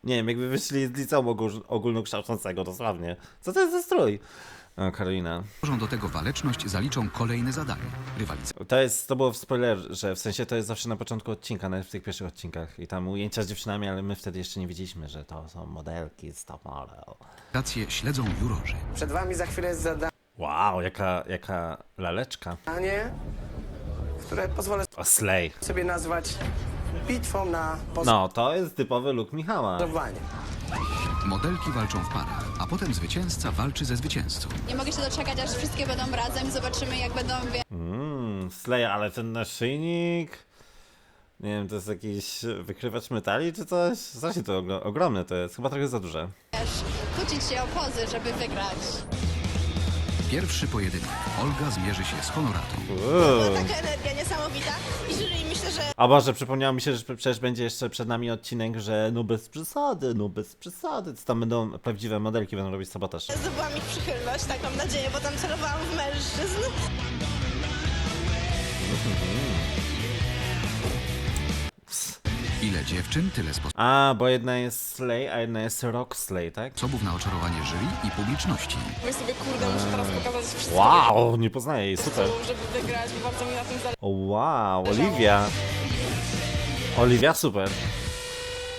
S3: Nie wiem, jakby wyszli z liceum ogólnokształcącego, dosłownie. Co to jest za strój? O, Karolina.
S5: dołożą do tego waleczność, zaliczą kolejne zadanie. Rywalizacja
S3: To było w spoilerze, w sensie to jest zawsze na początku odcinka, nawet w tych pierwszych odcinkach. I tam ujęcia z dziewczynami, ale my wtedy jeszcze nie wiedzieliśmy, że to są modelki z top model.
S5: śledzą jurorzy.
S14: Przed wami za chwilę jest zadanie,
S3: Wow, jaka laleczka.
S14: które pozwolę
S3: O, slay.
S14: sobie nazwać bitwą na
S3: No, to jest typowy look Michała.
S14: pozowanie.
S5: Modelki walczą w parach, a potem zwycięzca walczy ze zwycięzcą.
S2: Nie mogę się doczekać, aż wszystkie będą razem. Zobaczymy, jak będą
S3: Slay, ale ten naszyjnik... Nie wiem, to jest jakiś wykrywacz metali czy coś? Strasznie to ogromne to jest, chyba trochę za duże.
S2: kłócić się o pozy, żeby wygrać.
S5: Pierwszy pojedynek. Olga zmierzy się z Honoratą.
S2: Taka energia niesamowita i myślę, że...
S3: O Boże, przypomniało mi się, że przecież będzie jeszcze przed nami odcinek, że no bez przesady, co tam będą prawdziwe modelki, będą robić sabotaż.
S2: Zdobyłam ich przychylność, tak mam nadzieję, bo tam celowałam w mężczyzn.
S5: Ile dziewczyn, tyle sposobów.
S3: A, bo jedna jest Slay, a jedna jest Rock Slay, tak?
S5: Sposobów na oczarowanie jury i publiczności.
S16: Mówię sobie, kurde, muszę teraz pokazać wszystko.
S3: Wow, nie poznaję jej, super.
S16: Żeby wygrać, bo bardzo mi na tym zależy.
S3: O, wow, Oliwia. Oliwia, super.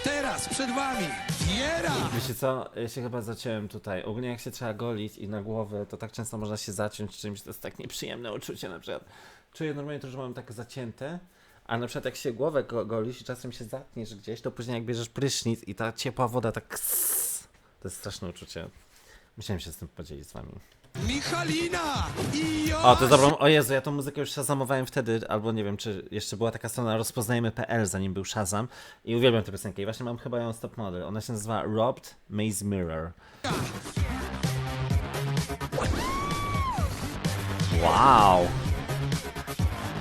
S14: Teraz przed wami Wiera!
S3: Wiecie co, ja się chyba zaciąłem tutaj. Ogólnie jak się trzeba golić i na głowę, to tak często można się zaciąć czymś, to jest tak nieprzyjemne uczucie na przykład. Czuję normalnie to, że mam tak zacięte, a na przykład jak się głowę golisz i czasem się zatniesz gdzieś, to później jak bierzesz prysznic i ta ciepła woda tak to jest straszne uczucie. Musiałem się z tym podzielić z wami.
S14: Michalina! I
S3: O, to jest dobrą. O Jezu, ja tą muzykę już shazamowałem wtedy, albo nie wiem, czy jeszcze była taka strona rozpoznajemy.pl, zanim był Shazam. I uwielbiam tę piosenkę. I właśnie mam chyba ją z top model. Ona się nazywa Robbed Maze Mirror. Wow!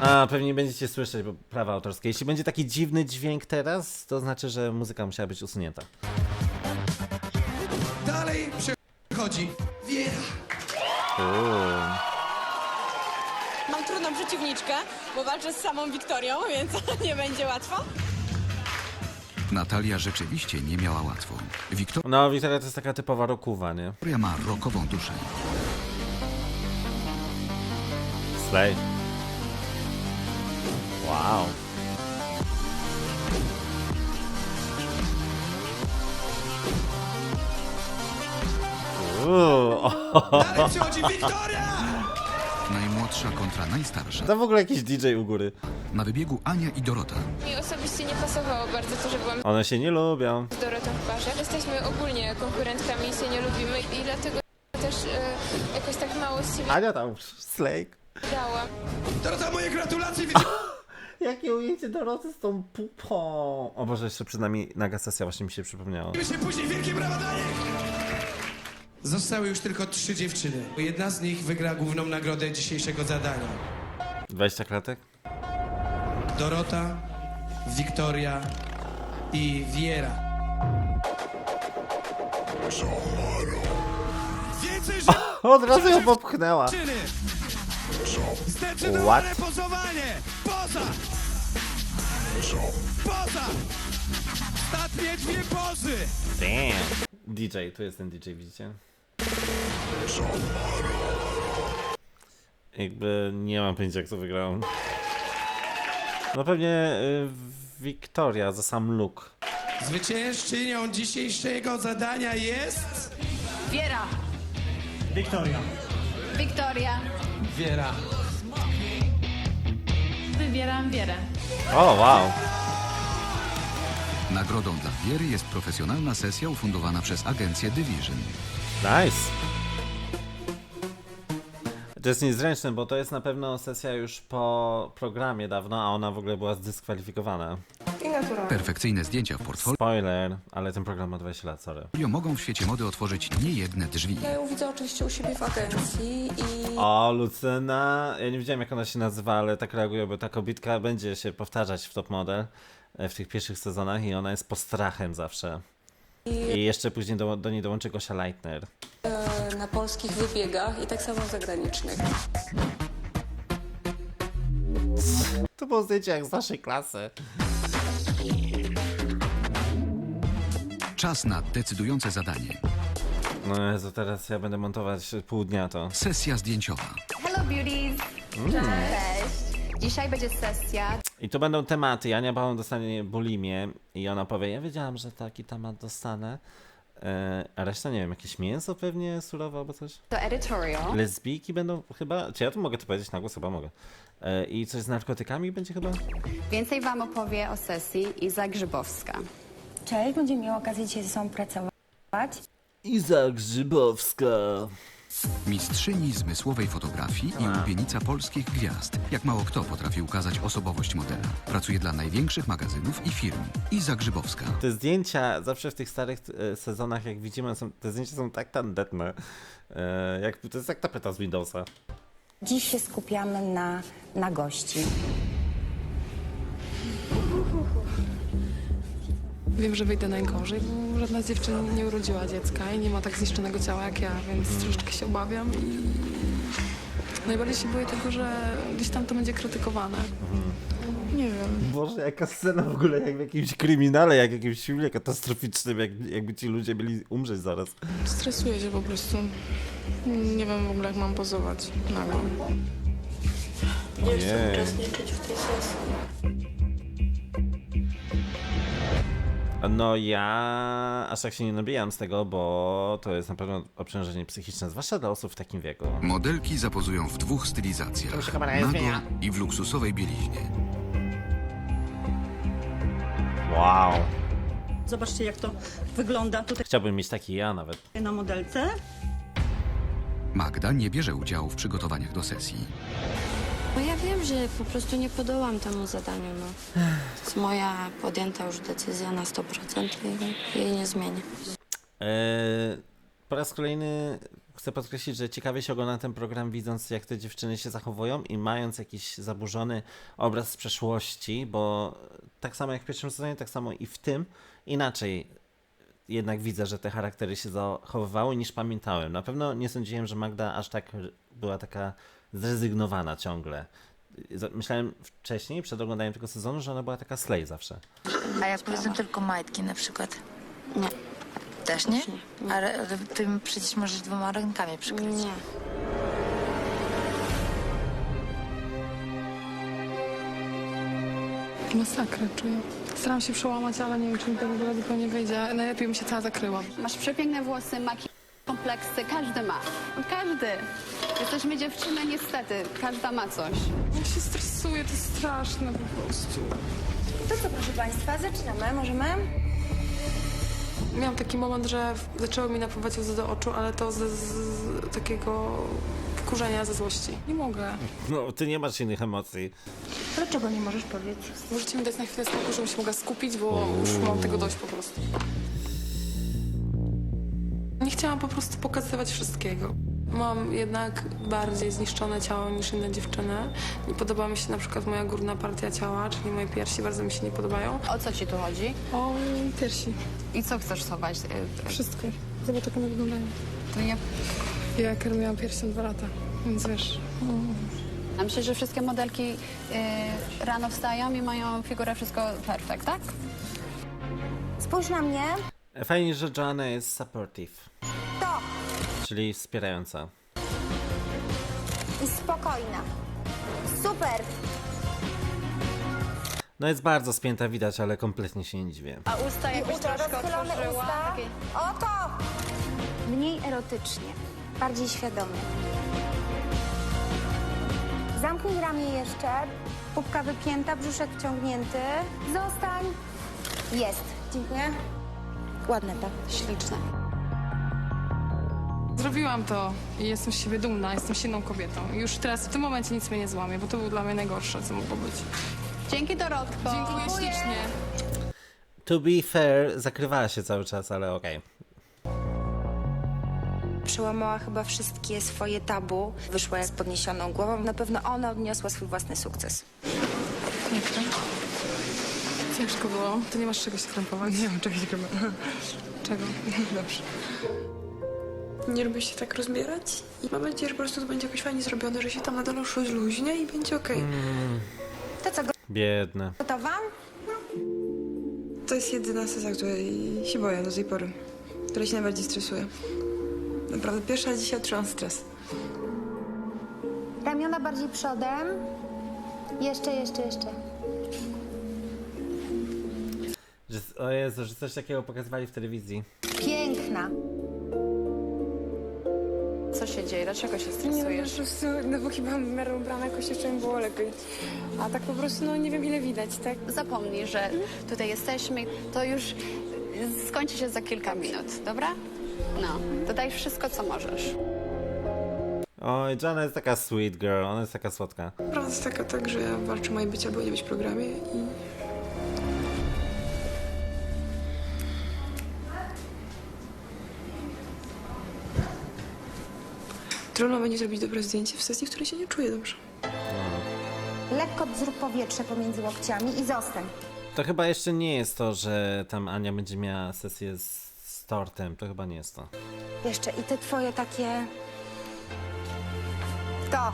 S3: A, pewnie będziecie słyszeć, bo prawa autorskie. Jeśli będzie taki dziwny dźwięk teraz, to znaczy, że muzyka musiała być usunięta.
S14: dalej przechodzi Wiera.
S16: Mam trudną przeciwniczkę, bo walczę z samą Wiktorią, więc nie będzie łatwo.
S5: Natalia rzeczywiście nie miała łatwo.
S3: No, Wiktoria to jest taka typowa rockowa, nie?
S5: Wiktoria ma rockową duszę.
S3: Slay. Wow.
S14: Dalej przechodzi Wiktoria!
S5: Najmłodsza kontra najstarsza.
S3: To w ogóle jakiś DJ u góry.
S5: Na wybiegu Ania i Dorota.
S4: Mi osobiście nie pasowało bardzo to, że byłam
S3: One się nie lubią.
S4: z Dorotą w parze. Jesteśmy ogólnie konkurentkami i się nie lubimy i dlatego też jakoś tak mało z siebie
S3: Ania tam, Slay.
S4: dałam.
S14: Dorota, moje gratulacje!
S3: Jakie ujęcie Doroty z tą pupą. O Boże, jeszcze przed nami naga sesja, właśnie mi się przypomniało.
S14: Widzimy się później, wielkie brawa dla nich! Zostały już tylko 3 dziewczyny. Jedna z nich wygra główną nagrodę dzisiejszego zadania.
S3: 20 klatek?
S14: Dorota, Wiktoria i Wiera. Więcej
S3: Od razu ją popchnęła.
S14: Zdecydowane
S3: What?
S14: pozowanie! Poza! Poza! Ostatnie 2 pozy!
S3: Damn. DJ, tu jest ten DJ, widzicie? Jakby nie mam pojęcia, jak to wygrałem. No pewnie Wiktoria za sam look.
S14: Zwyciężczynią dzisiejszego zadania jest...
S2: Wiera.
S13: Wiktoria.
S2: Wiktoria.
S14: Wiera.
S8: Wybieram Wierę.
S3: O, wow.
S5: Nagrodą dla Wiery jest profesjonalna sesja ufundowana przez agencję Division.
S3: Nice. To jest niezręczne, bo to jest na pewno sesja już po programie dawno, a ona w ogóle była zdyskwalifikowana.
S16: I naturalnie.
S5: Perfekcyjne zdjęcia w portfolio
S3: Spoiler, ale ten program ma 20 lat, sorry.
S5: mogą w świecie mody otworzyć niejedne drzwi.
S16: Ja ją widzę oczywiście u siebie w agencji i...
S3: O, Lucyna, ja nie wiedziałem, jak ona się nazywa, ale tak reaguje, bo ta kobitka będzie się powtarzać w Top Model w tych pierwszych sezonach i ona jest postrachem zawsze. I jeszcze później do niej dołączy Gosia Leitner.
S16: na polskich wybiegach i tak samo zagranicznych.
S3: To było zdjęcie jak z naszej klasy.
S5: Czas na decydujące zadanie.
S3: No Jezu, teraz ja będę montować pół dnia to.
S5: Sesja zdjęciowa.
S2: Hello beauties. Cześć. Dzisiaj będzie sesja.
S3: I tu będą tematy. Ania Bałon dostanie bulimię i ona powie, ja wiedziałam, że taki temat dostanę. A reszta nie wiem, jakieś mięso pewnie surowe albo coś?
S2: To editorial.
S3: Lesbijki będą chyba, czy ja tu mogę to powiedzieć na głos? Chyba mogę. I coś z narkotykami będzie chyba?
S2: Więcej wam opowie o sesji Iza Grzybowska.
S6: Cześć, będziemy mieli okazję dzisiaj ze sobą pracować.
S3: Iza Grzybowska.
S5: Mistrzyni zmysłowej fotografii i ulubienica polskich gwiazd. Jak mało kto potrafi ukazać osobowość modela. Pracuje dla największych magazynów i firm. Iza Grzybowska.
S3: Te zdjęcia zawsze w tych starych sezonach, jak widzimy, te zdjęcia są tak tandetne. To jest jak tapeta z Windowsa.
S6: Dziś się skupiamy na gości.
S10: Wiem, że wyjdę najgorzej, bo żadna z dziewczyn nie urodziła dziecka i nie ma tak zniszczonego ciała jak ja, więc troszeczkę się obawiam i najbardziej się boję tego, że gdzieś tam to będzie krytykowane. Nie wiem.
S3: Boże, jaka scena w ogóle, jak w jakimś kryminale, jak w jakimś filmie katastroficznym, jakby ci ludzie mieli umrzeć zaraz.
S10: Stresuję się po prostu. Nie wiem w ogóle, jak mam pozować nagle.
S3: Nie
S7: chcę uczestniczyć w tej sesji.
S3: No ja aż tak się nie nabijam z tego, bo to jest na pewno obciążenie psychiczne, zwłaszcza dla osób w takim wieku.
S5: Modelki zapozują w 2 stylizacjach. Nago i w luksusowej bieliźnie.
S3: Wow.
S17: Zobaczcie, jak to wygląda tutaj
S3: Chciałbym mieć taki ja nawet.
S17: na modelce.
S5: Magda nie bierze udziału w przygotowaniach do sesji.
S7: No ja wiem, że po prostu nie podołam temu zadaniu, no. To jest moja podjęta już decyzja na 100% i jej nie zmienię.
S3: Po raz kolejny chcę podkreślić, że ciekawie się ogląda ten program, widząc jak te dziewczyny się zachowują i mając jakiś zaburzony obraz z przeszłości, bo tak samo jak w pierwszym sezonie, tak samo i w tym, inaczej jednak widzę, że te charaktery się zachowywały niż pamiętałem. Na pewno nie sądziłem, że Magda aż tak była taka zrezygnowana ciągle. Myślałem wcześniej, przed oglądaniem tego sezonu, że ona była taka slay zawsze.
S18: A jak powiedzmy tylko majtki na przykład?
S7: Nie.
S18: Też nie? Ale ty przecież możesz 2 rękami przykryć.
S7: Nie.
S10: Masakrę czuję. Staram się przełamać, ale nie wiem, czy mi to w ogóle zupełnie wyjdzie. Najlepiej bym się cała zakryła.
S2: Masz przepiękne włosy, makijaż, kompleksy, każdy ma. Każdy. Jesteśmy dziewczyny, niestety. Każda ma coś.
S10: Ja się stresuję, to jest straszne po prostu.
S16: To co, proszę Państwa, zaczynamy. Możemy?
S10: Miałam taki moment, że zaczęło mi napływać łzy do oczu, ale to z takiego wkurzenia, ze złości. Nie mogę.
S3: No, ty nie masz innych emocji.
S16: Dlaczego nie możesz powiedzieć?
S10: Możecie mi dać na chwilę spokój, żebym się mogła skupić, bo już mam tego dość po prostu. Nie chciałam po prostu pokazywać wszystkiego. Mam jednak bardziej zniszczone ciało niż inne dziewczyny. Nie podoba mi się na przykład moja górna partia ciała, czyli moje piersi, bardzo mi się nie podobają.
S2: O co ci tu chodzi?
S10: O piersi.
S2: I co chcesz schować?
S10: Wszystko. Zobacz, jak one wyglądają.
S2: To nie...
S10: Ja karmiłam piersią 2 lata, więc wiesz...
S2: A myślę, że wszystkie modelki rano wstają i mają figurę wszystko perfekt, tak?
S6: Spójrz na mnie.
S3: Fajnie, że Joanna jest supportive.
S6: To.
S3: Czyli wspierająca.
S6: I spokojna. Super.
S3: No jest bardzo spięta, widać, ale kompletnie się nie dziwię.
S2: A usta jakoś troszkę
S6: rozchylone
S2: otworzyła.
S6: usta.
S2: Takie...
S6: Oto. Mniej erotycznie. Bardziej świadomie. Zamknij ramię jeszcze. Pupka wypięta, brzuszek wciągnięty. Zostań. Jest. Dziękuję. Ładne to.
S2: Śliczne.
S10: Zrobiłam to i jestem z siebie dumna, jestem silną kobietą. I już teraz w tym momencie nic mnie nie złamie, bo to było dla mnie najgorsze, co mogło być.
S2: Dzięki, Dorotko.
S10: Dziękuję ślicznie.
S3: To be fair, zakrywała się cały czas, ale okej.
S16: Przełamała chyba wszystkie swoje tabu. Wyszła z podniesioną głową. Na pewno ona odniosła swój własny sukces.
S10: Jak to? Ciężko było. To nie masz czego się krępować. Nie mam czego się krępować. Czego? Dobrze.
S16: Nie lubię się tak rozbierać i mam nadzieję, że po prostu to będzie jakoś fajnie zrobione, że się tam na dole luźnie i będzie okej.
S6: To co,
S3: Biedne.
S6: gotowa?
S16: To jest jedyna sesja, której się boję do tej pory. Której się najbardziej stresuję. Naprawdę, pierwszy raz dzisiaj odczułam stres.
S6: Ramiona bardziej przodem. Jeszcze.
S3: O Jezu, że coś takiego pokazywali w telewizji.
S6: Piękna. Coś
S2: się dzieje? Dlaczego się
S16: Nie, no,
S2: stresujesz?
S16: po prostu, no bo chyba w miarę ubrana jakoś jeszcze mi było lepiej. A tak po prostu, no nie wiem ile widać, tak?
S2: Zapomnij, że tutaj jesteśmy, to już skończy się za kilka minut, dobra? No, to daj wszystko, co możesz.
S3: Oj, Jana jest taka sweet girl, ona jest taka słodka.
S16: Prawda jest taka, tak, że ja walczę o moje być albo nie być w programie i... Trudno będzie zrobić dobre zdjęcie w sesji, w której się nie czuję dobrze.
S6: Lekko zrób powietrze pomiędzy łokciami i zostań.
S3: To chyba jeszcze nie jest to, że tam Ania będzie miała sesję z tortem. To chyba nie jest to.
S6: Jeszcze i te twoje takie... To.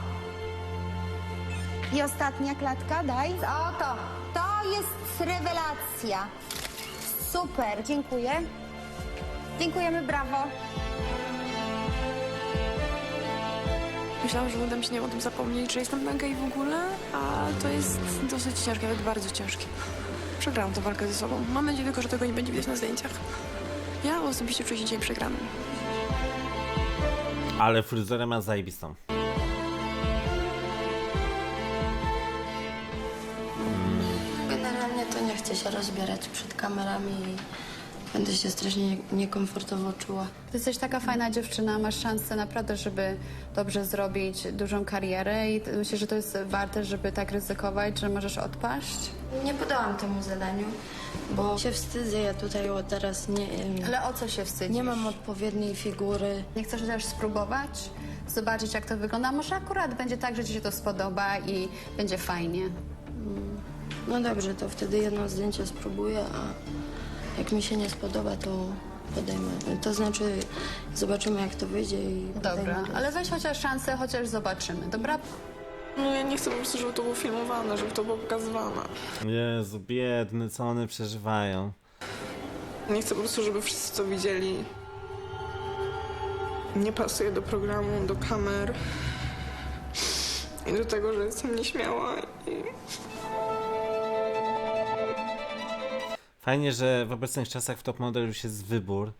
S6: I ostatnia klatka, daj. O, to. To jest rewelacja. Super, dziękuję. Dziękujemy, brawo.
S16: Myślałam, że uda mi się o tym zapomnieć, że jestem naga i w ogóle, a to jest dosyć ciężkie, nawet bardzo ciężkie. Przegrałam tę walkę ze sobą. Mam nadzieję tylko, że tego nie będzie widać na zdjęciach. Ja osobiście czuję się dzisiaj przegranym.
S3: Ale fryzurę ma zajebistą.
S7: Generalnie to nie chcę się rozbierać przed kamerami i będę się strasznie niekomfortowo czuła.
S2: Ty jesteś taka fajna dziewczyna, masz szansę naprawdę, żeby dobrze zrobić dużą karierę i myślę, że to jest warte, żeby tak ryzykować, że możesz odpaść?
S7: Nie podałam temu zadaniu, bo się wstydzę. Ja tutaj teraz nie...
S2: Ale o co się wstydzisz?
S7: Nie mam odpowiedniej figury.
S2: Nie chcesz też spróbować? Zobaczyć, jak to wygląda? Może akurat będzie tak, że ci się to spodoba i będzie fajnie.
S7: No dobrze, to wtedy jedno zdjęcie spróbuję, a jak mi się nie spodoba, to podejmę. To znaczy, zobaczymy, jak to wyjdzie i
S2: Dobra,
S7: podejmę.
S2: ale weź chociaż szansę, chociaż zobaczymy, dobra?
S16: No ja nie chcę po prostu, żeby to było filmowane, żeby to było pokazywane.
S3: Jezu, biedny, co one przeżywają.
S16: Nie chcę po prostu, żeby wszyscy to widzieli. Nie pasuje do programu, do kamer i do tego, że jestem nieśmiała i...
S3: Fajnie, że w obecnych czasach w Top Model już jest wybór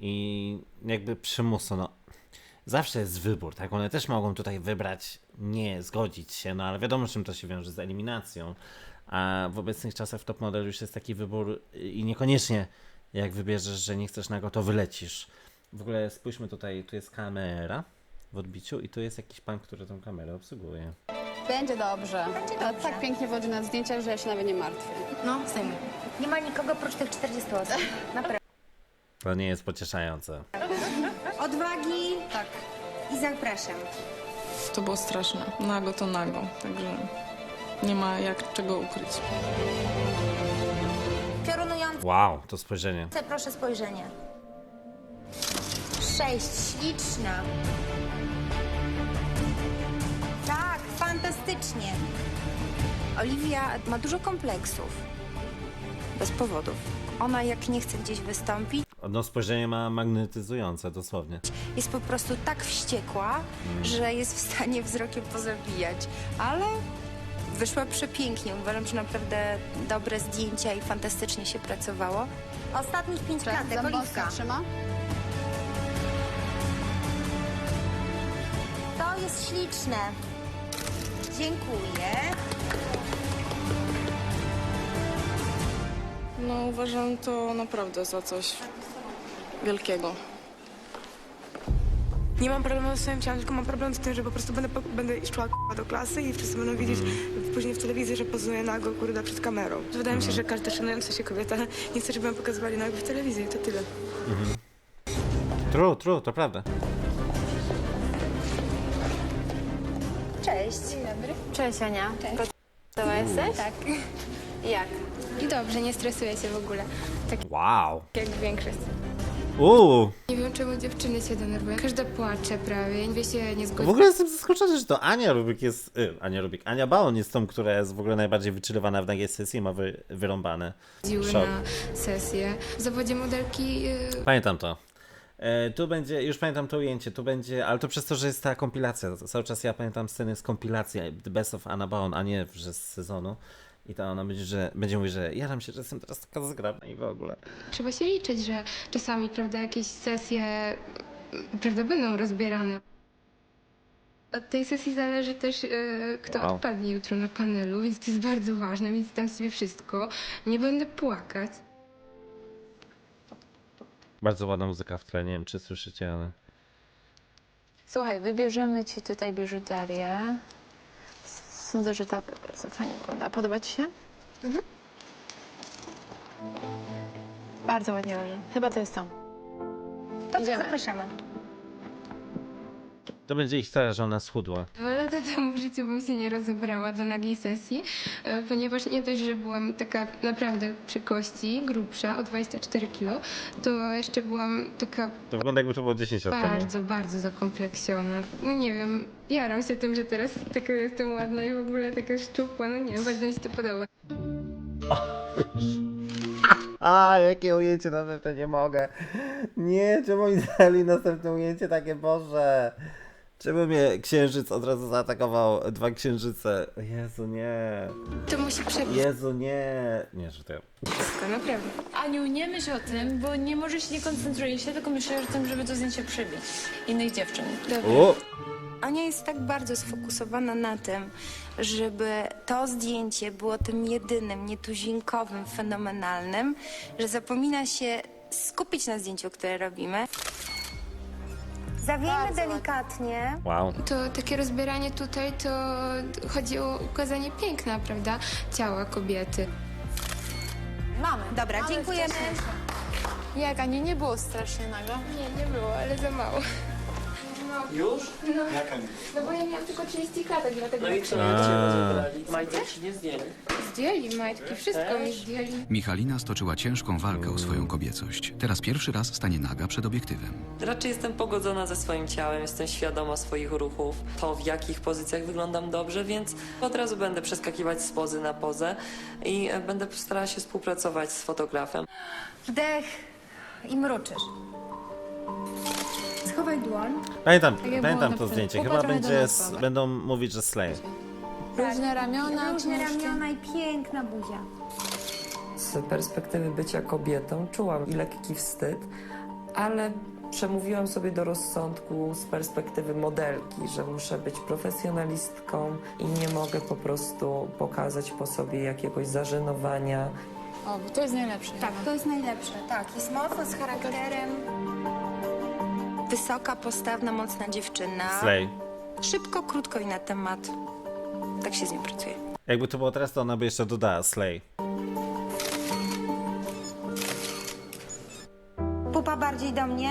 S3: i jakby przymusu, no. Zawsze jest wybór, tak? One też mogą tutaj wybrać, nie zgodzić się, no ale wiadomo, czym to się wiąże, z eliminacją. A w obecnych czasach w Top Model już jest taki wybór i niekoniecznie jak wybierzesz, że nie chcesz nago, to wylecisz. W ogóle spójrzmy tutaj, tu jest kamera w odbiciu i tu jest jakiś pan, który tą kamerę obsługuje.
S2: Będzie dobrze. A tak pięknie wodzi na zdjęciach, że ja się nawet nie martwię.
S7: No, zdejmę.
S6: Nie ma nikogo oprócz tych 40 osób. Naprawdę.
S3: To nie jest pocieszające.
S6: Odwagi.
S2: Tak.
S6: I zapraszam.
S10: To było straszne. Nago to nago, także nie ma jak czego ukryć.
S6: Piorunujące,
S3: Wow, to spojrzenie.
S6: proszę spojrzenie. 6, śliczna. Tak, fantastycznie. Oliwia ma dużo kompleksów. Bez powodów. Ona jak nie chce gdzieś wystąpić,
S3: No spojrzenie ma magnetyzujące, dosłownie.
S6: jest po prostu tak wściekła, że jest w stanie wzrokiem pozabijać. Ale wyszła przepięknie. Uważam, że naprawdę dobre zdjęcia i fantastycznie się pracowało. Ostatnich 5 klatek, Oliwka.
S2: Trzyma?
S6: To jest śliczne. Dziękuję.
S10: No uważam to naprawdę za coś wielkiego.
S16: Nie mam problemu ze swoim ciałem, tylko mam problem z tym, że po prostu będę szła do klasy i wszyscy będą widzieć później w telewizji, że pozuję nago, kurde, przed kamerą. Wydaje mi się, że każda szanująca się kobieta nie chce, żeby ją pokazywali nago w telewizji, to tyle.
S3: True, to prawda.
S6: Cześć.
S1: Dzień dobry.
S8: Cześć, Ania.
S1: Cześć.
S8: Gotowa jesteś?
S1: Tak.
S8: Jak?
S1: I dobrze, nie stresuję się w ogóle. Tak
S3: Wow.
S1: jak większość. Nie wiem, czemu dziewczyny się denerwują. Każda płacze prawie, wie się nie zgodzi.
S3: W ogóle jestem zaskoczony, że to Ania Rubik jest... Ania Baon jest tą, która jest w ogóle najbardziej wychillowana w nagiej sesji i ma wyrąbane. Szok.
S1: Na sesję. W zawodzie modelki...
S3: Pamiętam to. Tu będzie, już pamiętam to ujęcie, tu będzie, ale to przez to, że jest ta kompilacja. Cały czas ja pamiętam sceny z kompilacji The Best of Anna Baon, a nie że z sezonu. I to ona będzie mówić, że jaram się, że jestem teraz taka zgrabna i w ogóle.
S1: Trzeba się liczyć, że czasami, prawda, jakieś sesje, prawda, będą rozbierane. Od tej sesji zależy też, kto odpadnie jutro na panelu, więc to jest bardzo ważne, więc dam sobie wszystko. Nie będę płakać.
S3: Bardzo ładna muzyka w tle, nie wiem czy słyszycie, ale...
S8: Słuchaj, wybierzemy ci tutaj biżuterię. Sądzę, że ta bardzo fajnie wygląda. Podoba ci się?
S1: Mhm.
S8: Bardzo ładnie leży. Chyba to jest to.
S1: To zapraszamy.
S3: To będzie ich stara, że ona schudła.
S1: 2 lata temu w życiu bym się nie rozebrała do nagiej sesji, ponieważ nie dość, że byłam taka naprawdę przy kości, grubsza, o 24 kg, to jeszcze byłam taka
S3: To wygląda jakby to było 10 lat temu.
S1: bardzo, bardzo zakompleksiona. No nie wiem, jaram się tym, że teraz taka jestem ładna i w ogóle taka szczupła, no nie wiem, bardzo mi się to podoba.
S3: A, jakie ujęcie następne, nie mogę. Nie, czemu oni dali następne ujęcie takie, Boże. Czemu mnie księżyc od razu zaatakował? 2 księżyce. Jezu, nie.
S1: To musi przebić.
S3: Jezu, nie. Nie, że to ja.
S1: Wszystko, naprawdę.
S4: Aniu, nie myśl o tym, bo nie możesz, nie koncentruj się, tylko myślę o tym, żeby to zdjęcie przebić innych dziewczyn.
S6: Ania jest tak bardzo sfokusowana na tym, żeby to zdjęcie było tym jedynym, nietuzinkowym, fenomenalnym, że zapomina się skupić na zdjęciu, które robimy. Zawijmy delikatnie.
S3: Wow.
S1: To takie rozbieranie tutaj, to chodzi o ukazanie piękna, prawda? Ciała kobiety.
S6: Mamy. Dobra, dziękujemy.
S8: Jak, Aniu, nie było strasznie nago?
S1: Nie było, ale za mało.
S19: Już?
S1: No.
S19: Jaka nie?
S1: No bo ja miałam tylko 30 klatek, dlatego...
S19: No i co, jak cię rozebrali? Majtek ci nie zdjęli.
S1: Zdjęli majtki, wszystko mi zdjęli.
S5: Michalina stoczyła ciężką walkę o swoją kobiecość. Teraz pierwszy raz stanie naga przed obiektywem.
S11: Raczej jestem pogodzona ze swoim ciałem, jestem świadoma swoich ruchów, to w jakich pozycjach wyglądam dobrze, więc od razu będę przeskakiwać z pozy na pozę i będę starała się współpracować z fotografem.
S6: Wdech i mruczysz. Schowaj dłoń.
S3: Pamiętam
S8: jak
S3: to
S8: było na
S3: zdjęcie.
S8: początku.
S3: Chyba
S8: Popatrz
S3: będzie,
S8: na nas.
S3: będą mówić, że slay.
S8: Różne ramiona,
S6: Różne
S8: książki.
S6: ramiona i piękna buzia.
S11: Z perspektywy bycia kobietą czułam i lekki wstyd, ale przemówiłam sobie do rozsądku z perspektywy modelki, że muszę być profesjonalistką i nie mogę po prostu pokazać po sobie jakiegoś zażenowania.
S8: O, bo to jest najlepsze.
S6: Tak, to jest najlepsze. Tak, jest mocno z charakterem. Wysoka, postawna, mocna dziewczyna.
S3: Slay.
S6: Szybko, krótko i na temat. Tak się z nią pracuje.
S3: Jakby to było teraz, to ona by jeszcze dodała slay.
S6: Pupa bardziej do mnie.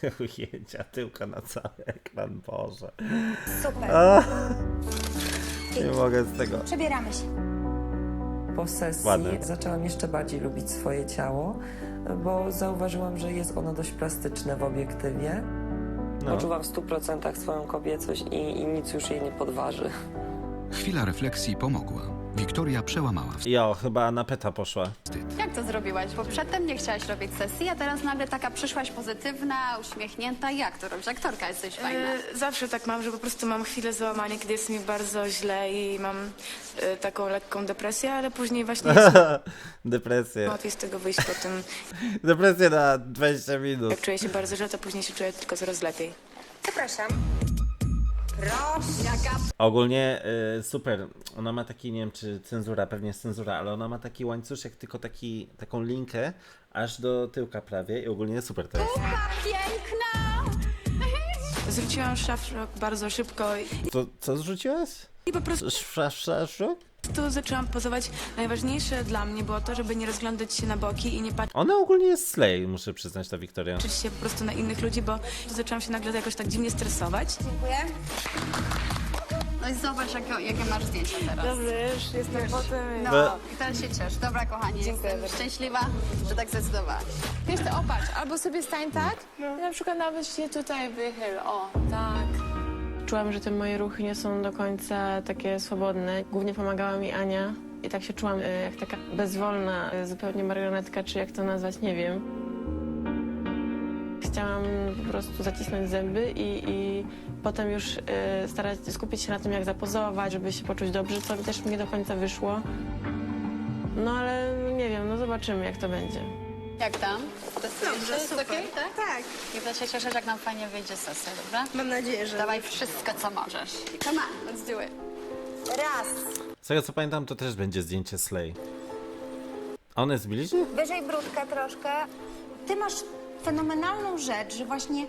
S3: Te ujęcia, tyłka na cały ekran, Boże.
S6: Super.
S3: Nie mogę z tego.
S6: Przebieramy się.
S11: Po sesji
S3: Ładne.
S11: zaczęłam jeszcze bardziej lubić swoje ciało, bo zauważyłam, że jest ono dość plastyczne w obiektywie.
S3: No.
S11: Poczuwam w 100% swoją kobiecość i nic już jej nie podważy.
S5: Chwila refleksji pomogła. Wiktoria przełamała
S3: Jo, chyba na peta poszła.
S2: Jak to zrobiłaś? Bo przedtem nie chciałaś robić sesji, a teraz nagle taka przyszłaś pozytywna, uśmiechnięta. Jak to robisz? Aktorka jesteś fajna.
S16: Zawsze tak mam, że po prostu mam chwilę załamania, kiedy jest mi bardzo źle i mam taką lekką depresję, ale później właśnie jest
S3: Depresję.
S16: łatwiej z tego wyjść po tym.
S3: Depresję na 20 minut.
S16: Jak czuję się bardzo źle, to później się czuję tylko coraz lepiej.
S6: Zapraszam. Proszę.
S3: Ogólnie super. Ona ma taki, nie wiem czy cenzura, pewnie jest cenzura, ale ona ma taki łańcuszek, tylko taką linkę aż do tyłka prawie i ogólnie super to jest.
S2: Piękna!
S16: Zwróciłam szlafrok bardzo szybko
S3: To co zrzuciłaś?
S16: i po prostu zaczęłam pozować. Najważniejsze dla mnie było to, żeby nie rozglądać się na boki i nie
S3: Ona ogólnie jest slay, muszę przyznać, ta Wiktoria.
S16: patrzeć się po prostu na innych ludzi, bo zaczęłam się nagle jakoś tak dziwnie stresować.
S6: Dziękuję.
S2: No i zobacz, jakie masz zdjęcia teraz.
S16: Dobrze, już jestem potem.
S2: No, i teraz się ciesz. Dobra, kochani, jestem szczęśliwa, że tak zdecydowałaś.
S8: Wiesz co, opatrz, albo sobie stań tak, i na przykład nawet się tutaj wychyl, o, tak.
S4: Czułam, że te moje ruchy nie są do końca takie swobodne. Głównie pomagała mi Ania i tak się czułam jak taka bezwolna, zupełnie marionetka, czy jak to nazwać, nie wiem. Chciałam po prostu zacisnąć zęby i potem już skupić się na tym, jak zapozować, żeby się poczuć dobrze, co też mi nie do końca wyszło. No ale nie wiem, no zobaczymy, jak to będzie.
S2: Jak tam?
S20: Dobrze,
S2: jest
S20: super.
S2: okej, tak?
S20: Tak.
S2: I będę się cieszyć, jak nam fajnie wyjdzie sesja, dobra?
S20: Mam nadzieję, że...
S2: Dawaj wszystko, co możesz. Come on, let's do it.
S6: Raz.
S3: Z tego co pamiętam, to też będzie zdjęcie Slay. One zbili się?
S6: Wyżej brudka troszkę. Ty masz fenomenalną rzecz, że właśnie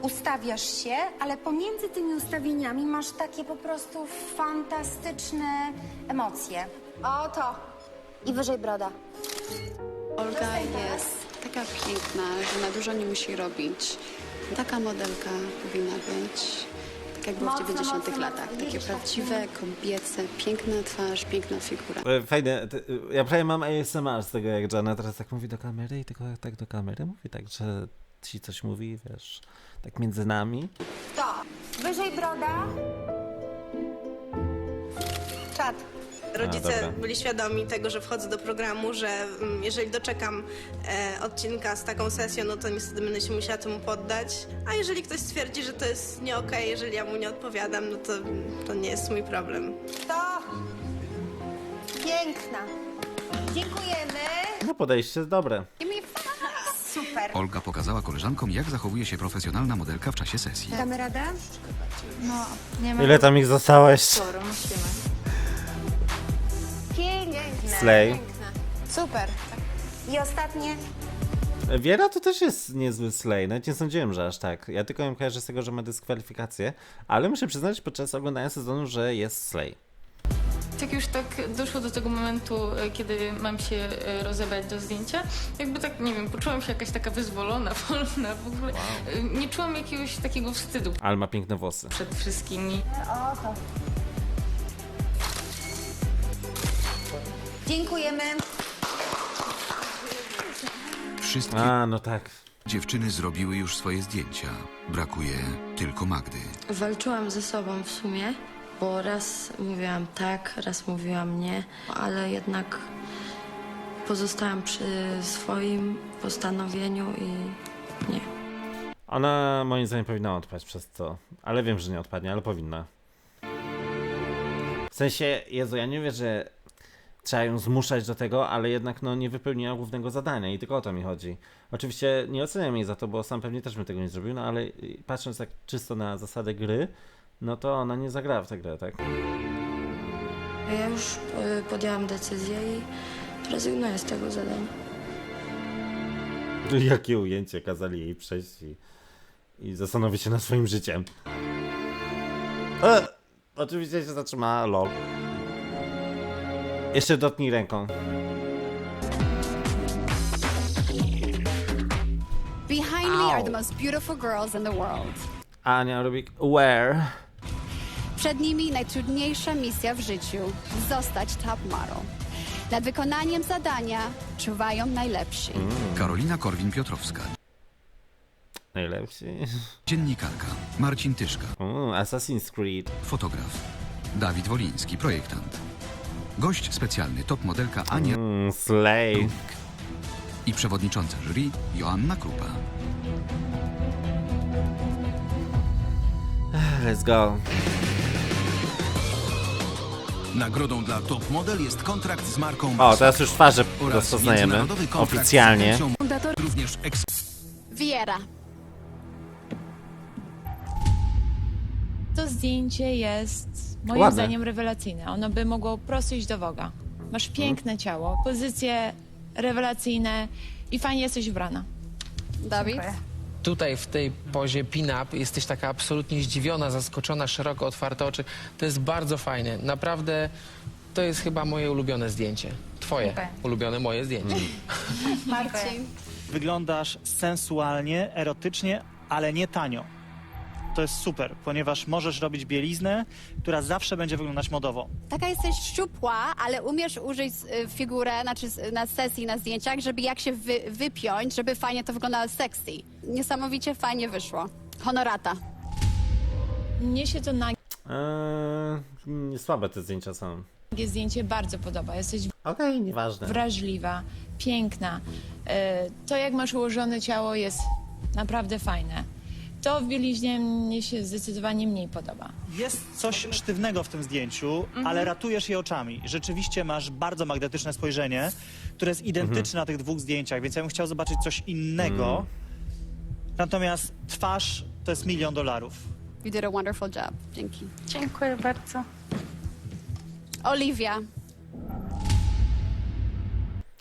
S6: ustawiasz się, ale pomiędzy tymi ustawieniami masz takie po prostu fantastyczne emocje. O to. I wyżej broda.
S2: Olga jest taka piękna, że na dużo nie musi robić. Taka modelka powinna być. Tak jak było w 90 latach. Takie prawdziwe, kobiece, piękna twarz, piękna figura.
S3: Fajne. Ja prawie mam ASMR z tego, jak Jana teraz tak mówi do kamery i tylko tak do kamery mówi, tak, że ci coś mówi, wiesz, tak między nami.
S6: To. Wyżej broda. Czad.
S20: Rodzice byli świadomi tego, że wchodzę do programu, że jeżeli doczekam odcinka z taką sesją, no to niestety będę się musiała temu poddać. A jeżeli ktoś stwierdzi, że to jest nie okej, jeżeli ja mu nie odpowiadam, no to nie jest mój problem.
S6: To. Piękna. Dziękujemy.
S3: No podejście jest dobre.
S6: Super.
S5: Olga pokazała koleżankom, jak zachowuje się profesjonalna modelka w czasie sesji.
S6: Damy radę?
S18: No, nie ma...
S3: Ile tam ich zostałeś?
S18: Sporo, musimy.
S6: Piękne.
S3: Slay.
S6: Super. I ostatnie.
S3: Wiera to też jest niezły Slay, nawet nie sądziłem, że aż tak. Ja tylko ją kojarzę z tego, że ma dyskwalifikację, ale muszę przyznać podczas oglądania sezonu, że jest Slay.
S21: Jak już tak doszło do tego momentu, kiedy mam się rozebrać do zdjęcia, jakby tak, nie wiem, poczułam się jakaś taka wyzwolona, wolna w ogóle. Nie czułam jakiegoś takiego wstydu
S3: Ale ma piękne włosy.
S21: przed wszystkimi.
S6: O to. Dziękujemy.
S5: Wszystkie
S3: no tak.
S5: dziewczyny zrobiły już swoje zdjęcia. Brakuje tylko Magdy.
S7: Walczyłam ze sobą w sumie, bo raz mówiłam tak, raz mówiłam nie, ale jednak pozostałam przy swoim postanowieniu i nie.
S3: Ona moim zdaniem powinna odpaść przez to, ale wiem, że nie odpadnie, ale powinna. W sensie, Jezu, ja nie wiem, że trzeba ją zmuszać do tego, ale jednak no nie wypełniła głównego zadania i tylko o to mi chodzi. Oczywiście nie oceniam jej za to, bo sam pewnie też bym tego nie zrobił, no ale patrząc tak czysto na zasadę gry, no to ona nie zagrała w tę grę, tak?
S7: Ja już podjęłam decyzję i rezygnuję z tego zadania.
S3: Jakie ujęcie kazali jej przejść i zastanowić się nad swoim życiem. Oczywiście się zatrzymała, lol. Jeszcze dotknij ręką.
S2: Behind me are the most beautiful girls in the world.
S3: Ania Rubik, where?
S2: Przed nimi najtrudniejsza misja w życiu. Zostać top model. Nad wykonaniem zadania czuwają najlepsi.
S5: Karolina Korwin-Piotrowska.
S3: Najlepsi.
S5: Dziennikarka Marcin Tyszka.
S3: Assassin's Creed.
S5: Fotograf Dawid Woliński, projektant. Gość specjalny, top modelka Ania
S3: Slay.
S5: I przewodnicząca jury Joanna Krupa.
S3: Let's go.
S22: Nagrodą dla top model jest kontrakt z marką
S3: O, teraz już twarze
S22: oraz
S3: rozpoznajemy.
S22: międzynarodowy kontrakt
S3: Oficjalnie.
S22: z agencją, również
S2: Viera.
S4: To zdjęcie jest moim
S3: Ładne.
S4: zdaniem rewelacyjne. Ono by mogło prosto iść do Vogue'a. Masz piękne ciało, pozycje rewelacyjne i fajnie jesteś ubrana.
S2: Dawid?
S23: Tutaj w tej pozie pin-up jesteś taka absolutnie zdziwiona, zaskoczona, szeroko otwarte oczy. To jest bardzo fajne. Naprawdę to jest chyba moje ulubione zdjęcie. Twoje ulubione moje zdjęcie.
S2: Marcin.
S13: Wyglądasz sensualnie, erotycznie, ale nie tanio. To jest super, ponieważ możesz robić bieliznę, która zawsze będzie wyglądać modowo.
S2: Taka jesteś szczupła, ale umiesz użyć figurę, znaczy na sesji, na zdjęciach, żeby jak się wypiąć, żeby fajnie to wyglądało sexy. Niesamowicie fajnie wyszło. Honorata.
S4: Mnie się to
S3: Słabe te zdjęcia są.
S4: nagie zdjęcie bardzo podoba. Jesteś
S3: nieważne.
S4: wrażliwa, piękna. To jak masz ułożone ciało jest naprawdę fajne.
S8: To w bieliźnie mnie się zdecydowanie mniej podoba.
S13: Jest coś sztywnego w tym zdjęciu, ale ratujesz je oczami. Rzeczywiście masz bardzo magnetyczne spojrzenie, które jest identyczne na tych dwóch zdjęciach, więc ja bym chciał zobaczyć coś innego. Natomiast twarz to jest $1 000 000.
S9: You did a wonderful job. Dzięki.
S21: Dziękuję bardzo.
S9: Oliwia.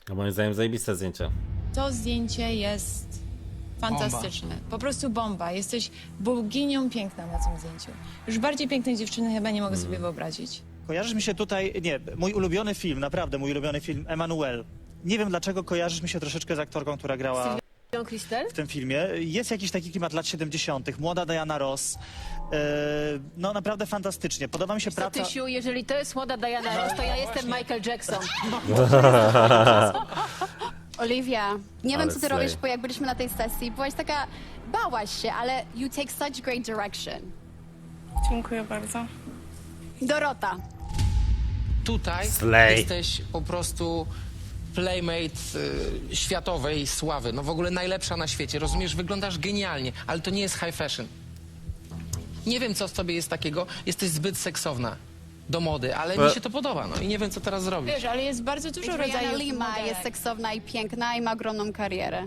S3: No moim zdaniem zajebiste zdjęcie.
S8: To zdjęcie jest fantastyczne. Po prostu bomba. Jesteś boginią piękna na tym zdjęciu. Już bardziej pięknej dziewczyny chyba nie mogę sobie wyobrazić.
S13: Kojarzysz mi się tutaj, nie, mój ulubiony film, naprawdę mój ulubiony film, Emanuel. Nie wiem dlaczego kojarzysz mi się troszeczkę z aktorką, która grała w tym filmie. Jest jakiś taki klimat lat 70. Młoda Diana Ross. No naprawdę fantastycznie. Podoba mi się praca...
S12: Tysiu, jeżeli to jest młoda Diana Ross, to ja jestem Michael Jackson.
S9: Oliwia, nie wiem, co ty
S3: slay.
S9: robisz, bo jak byliśmy na tej sesji, byłaś taka, bałaś się, ale you take such great direction.
S21: Dziękuję bardzo.
S9: Dorota.
S23: Tutaj
S3: Slay.
S23: jesteś po prostu playmate światowej sławy. No w ogóle najlepsza na świecie. Rozumiesz, wyglądasz genialnie, ale to nie jest high fashion. Nie wiem, co w tobie jest takiego. Jesteś zbyt seksowna do mody, ale mi się to podoba, no i nie wiem, co teraz zrobić.
S8: Wiesz, ale jest bardzo dużo
S9: Adriana
S8: rodzajów
S9: Lima
S8: modelek.
S9: jest seksowna i piękna i ma ogromną karierę.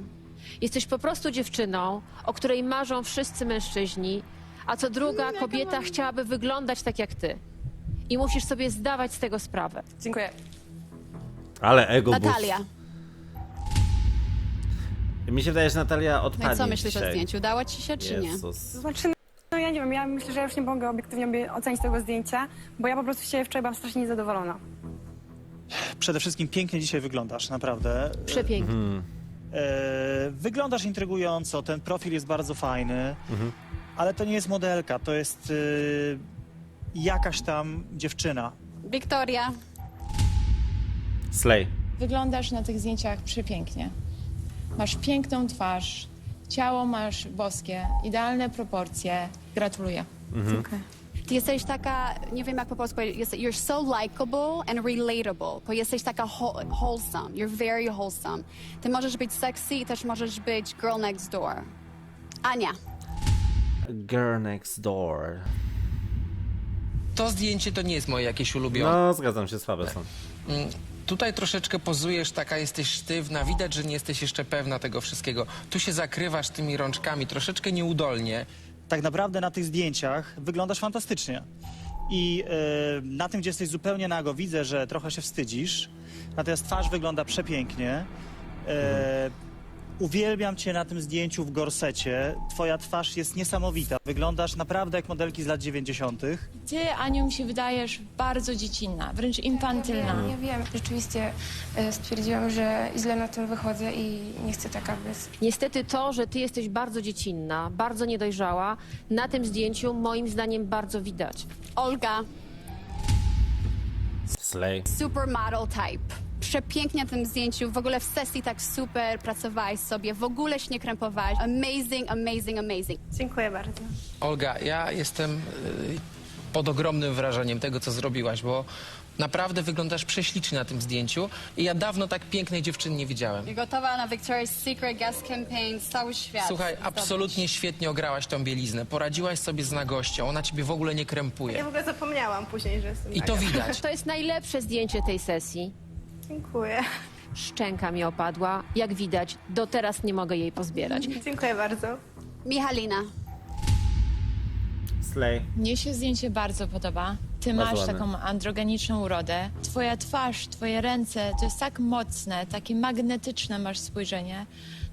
S12: Jesteś po prostu dziewczyną, o której marzą wszyscy mężczyźni, a co druga kobieta chciałaby wyglądać tak jak ty. I musisz sobie zdawać z tego sprawę.
S21: Dziękuję.
S3: Ale ego boost.
S9: Natalia.
S3: Mi się wydaje, że Natalia odpadnie
S9: No i co myślisz o
S3: dzisiaj.
S9: zdjęciu? Udało ci się, czy nie?
S3: Jezus.
S16: Znaczy, no ja nie wiem, ja myślę, że ja już nie mogę obiektywnie ocenić tego zdjęcia, bo ja po prostu się wczoraj byłam strasznie niezadowolona.
S13: Przede wszystkim pięknie dzisiaj wyglądasz, naprawdę.
S12: Przepięknie.
S13: Wyglądasz intrygująco, ten profil jest bardzo fajny, ale to nie jest modelka, to jest jakaś tam dziewczyna.
S9: Wiktoria.
S3: Slay.
S8: Wyglądasz na tych zdjęciach przepięknie. Masz piękną twarz, ciało masz boskie, idealne proporcje. Gratuluję.
S9: Okay. Ty jesteś taka, nie wiem jak po polsku, you're so likable and relatable, bo jesteś taka wholesome, you're very wholesome. Ty możesz być sexy i też możesz być girl next door. Ania.
S3: Girl next door.
S23: To zdjęcie to nie jest moje jakieś ulubione.
S3: No, zgadzam się, słabe są.
S23: Tutaj troszeczkę pozujesz, taka jesteś sztywna, widać, że nie jesteś jeszcze pewna tego wszystkiego. Tu się zakrywasz tymi rączkami, troszeczkę nieudolnie.
S13: Tak naprawdę na tych zdjęciach wyglądasz fantastycznie. I na tym, gdzie jesteś zupełnie nago, widzę, że trochę się wstydzisz. Natomiast twarz wygląda przepięknie. Uwielbiam cię na tym zdjęciu w gorsecie. Twoja twarz jest niesamowita. Wyglądasz naprawdę jak modelki z lat 90.
S8: Ty, Aniu, mi się wydajesz bardzo dziecinna, wręcz infantylna.
S16: Ja wiem, rzeczywiście stwierdziłam, że źle na tym wychodzę i nie chcę taka bez...
S12: Niestety to, że ty jesteś bardzo dziecinna, bardzo niedojrzała, na tym zdjęciu moim zdaniem bardzo widać.
S9: Olga.
S3: Slay.
S9: Supermodel type. Przepięknie na tym zdjęciu, w ogóle w sesji tak super pracowałaś sobie, w ogóle się nie krępowałaś. Amazing, amazing, amazing.
S16: Dziękuję bardzo.
S23: Olga, ja jestem pod ogromnym wrażeniem tego, co zrobiłaś, bo naprawdę wyglądasz prześlicznie na tym zdjęciu i ja dawno tak pięknej dziewczyny nie widziałem.
S9: I gotowa na Victoria's Secret Guest Campaign, cały świat.
S23: Słuchaj, absolutnie świetnie ograłaś tą bieliznę, poradziłaś sobie z nagością, ona ciebie w ogóle nie krępuje.
S20: Ja w ogóle zapomniałam później, że jestem
S23: I to
S20: naga.
S23: widać.
S12: To jest najlepsze zdjęcie tej sesji.
S20: Dziękuję.
S12: Szczęka mi opadła. Jak widać, do teraz nie mogę jej pozbierać.
S20: Dziękuję bardzo.
S9: Michalina.
S3: Slay.
S8: Mnie się zdjęcie bardzo podoba. Ty
S3: Bardzo
S8: masz
S3: ładne.
S8: taką androgeniczną urodę. Twoja twarz, twoje ręce, to jest tak mocne, takie magnetyczne masz spojrzenie.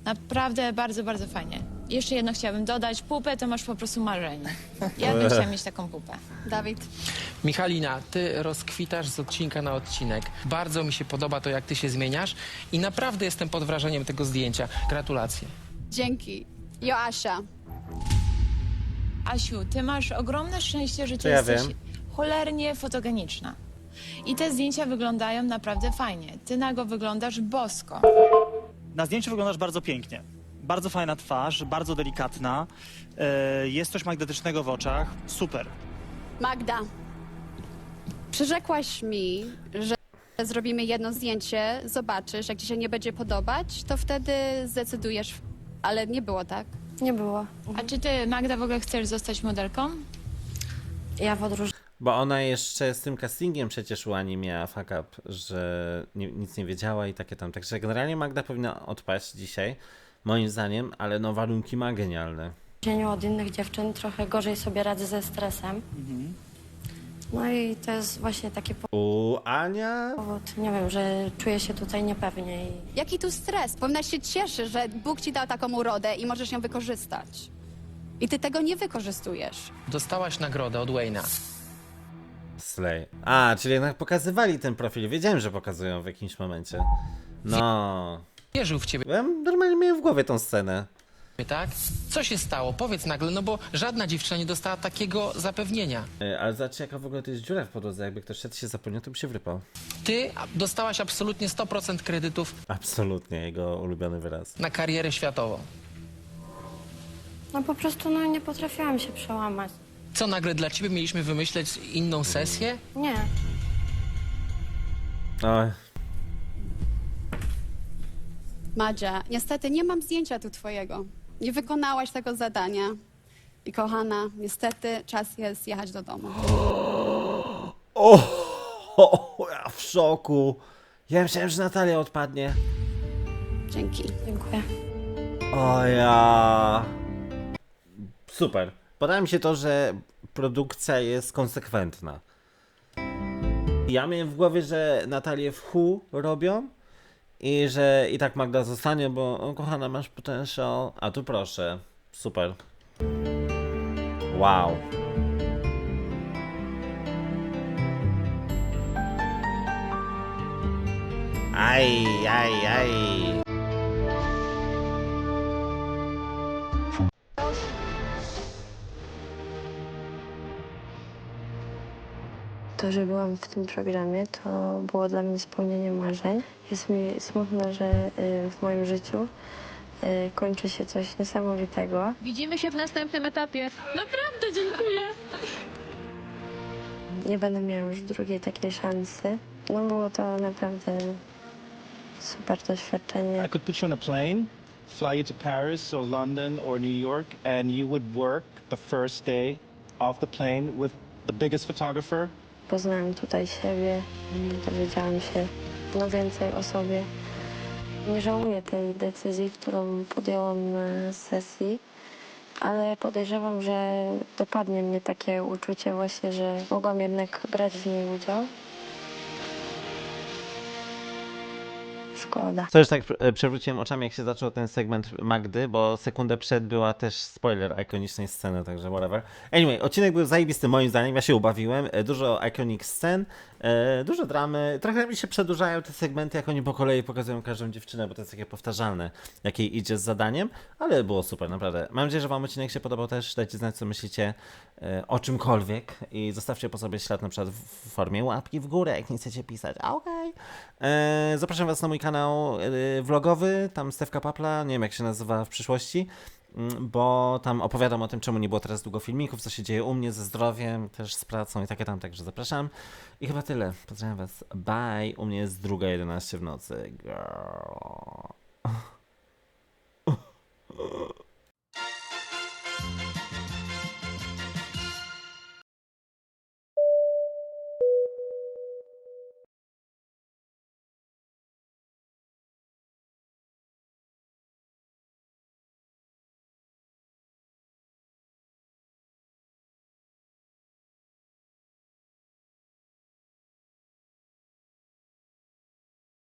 S8: Naprawdę bardzo, bardzo fajnie. Jeszcze jedno chciałabym dodać. Pupę to masz po prostu marzenie. Ja bym chciała mieć taką pupę.
S9: Dawid.
S23: Michalina, ty rozkwitasz z odcinka na odcinek. Bardzo mi się podoba to, jak ty się zmieniasz i naprawdę jestem pod wrażeniem tego zdjęcia. Gratulacje.
S9: Dzięki. Joasia.
S8: Asiu, ty masz ogromne szczęście, że ty
S3: To ja
S8: jesteś
S3: wiem.
S8: cholernie fotogeniczna. I te zdjęcia wyglądają naprawdę fajnie. Ty nago wyglądasz bosko.
S13: Na zdjęciu wyglądasz bardzo pięknie. Bardzo fajna twarz, bardzo delikatna. Jest coś magnetycznego w oczach. Super.
S9: Magda. Przyrzekłaś mi, że zrobimy jedno zdjęcie, zobaczysz, jak ci się nie będzie podobać, to wtedy zdecydujesz, ale nie było tak.
S7: Nie było.
S8: A czy ty, Magda, w ogóle chcesz zostać modelką?
S7: Ja podróż
S3: Bo ona jeszcze z tym castingiem przecież u Ani miała fuck up, że nic nie wiedziała i takie tam. Także generalnie Magda powinna odpaść dzisiaj, moim zdaniem, ale no warunki ma genialne.
S7: w dzieniu od innych dziewczyn trochę gorzej sobie radzę ze stresem. No i to jest właśnie taki
S3: Ania?
S7: powód, nie wiem, że czuję się tutaj niepewnie.
S9: Jaki tu stres? Powinnaś się cieszyć, że Bóg ci dał taką urodę i możesz ją wykorzystać. I ty tego nie wykorzystujesz.
S23: Dostałaś nagrodę od Wayne'a.
S3: Slay. A, czyli jednak pokazywali ten profil. Wiedziałem, że pokazują w jakimś momencie. No.
S23: Wierzył w ciebie.
S3: Ja normalnie miałem w głowie tą scenę.
S23: Tak? Co się stało? Powiedz nagle, no bo żadna dziewczyna nie dostała takiego zapewnienia.
S3: Ale zobacz, jaka w ogóle to jest dziura w podłodze. Jakby ktoś szedł się zapomniał, to by się wrypał.
S23: Ty dostałaś absolutnie 100% kredytów
S3: Absolutnie, jego ulubiony wyraz.
S23: na karierę światową.
S7: No po prostu nie potrafiłam się przełamać.
S23: Co nagle dla ciebie mieliśmy wymyśleć inną sesję?
S7: Nie.
S3: Oj.
S9: Madzia, niestety nie mam zdjęcia tu twojego. Nie wykonałaś tego zadania. I kochana, niestety czas jest jechać do domu.
S3: Ja w szoku. Ja myślałem, że Natalia odpadnie.
S9: Dzięki.
S7: Dziękuję.
S3: O ja. Super. Podoba mi się to, że produkcja jest konsekwentna. Ja miałem w głowie, że Natalię w Who robią i że i tak Magda zostanie, bo kochana, masz potential. A tu proszę. Super. Wow. Aj.
S7: To, że byłam w tym programie, to było dla mnie spełnienie marzeń. Jest mi smutno, że w moim życiu kończy się coś niesamowitego.
S8: Widzimy się w następnym etapie. Naprawdę, dziękuję.
S7: Nie będę miała już drugiej takiej szansy. No było to naprawdę super doświadczenie.
S14: I could put you on a plane, fly you to Paris or London or New York, and you would work the first day off the plane with the biggest photographer.
S7: Poznałam tutaj siebie, dowiedziałam się więcej o sobie. Nie żałuję tej decyzji, którą podjęłam na sesji, ale podejrzewam, że dopadnie mnie takie uczucie właśnie, że mogłam jednak brać w niej udział. Szkoda.
S3: Co już tak przewróciłem oczami, jak się zaczął ten segment Magdy, bo sekundę przed była też spoiler ikonicznej sceny, także whatever. Anyway, odcinek był zajebisty moim zdaniem, ja się ubawiłem, dużo iconic scen, dużo dramy, trochę mi się przedłużają te segmenty, jak oni po kolei pokazują każdą dziewczynę, bo to jest takie powtarzalne, jak jej idzie z zadaniem, ale było super, naprawdę. Mam nadzieję, że wam odcinek się podobał też, dajcie znać, co myślicie o czymkolwiek i zostawcie po sobie ślad na przykład w formie łapki w górę, jak nie chcecie pisać, okej. Zapraszam was na mój kanał vlogowy, tam Stefka Papla, nie wiem jak się nazywa w przyszłości, bo tam opowiadam o tym, czemu nie było teraz długo filmików, co się dzieje u mnie ze zdrowiem, też z pracą i takie tam, także zapraszam. I chyba tyle. Pozdrawiam was. Bye. U mnie jest 2:11 w nocy. Girl.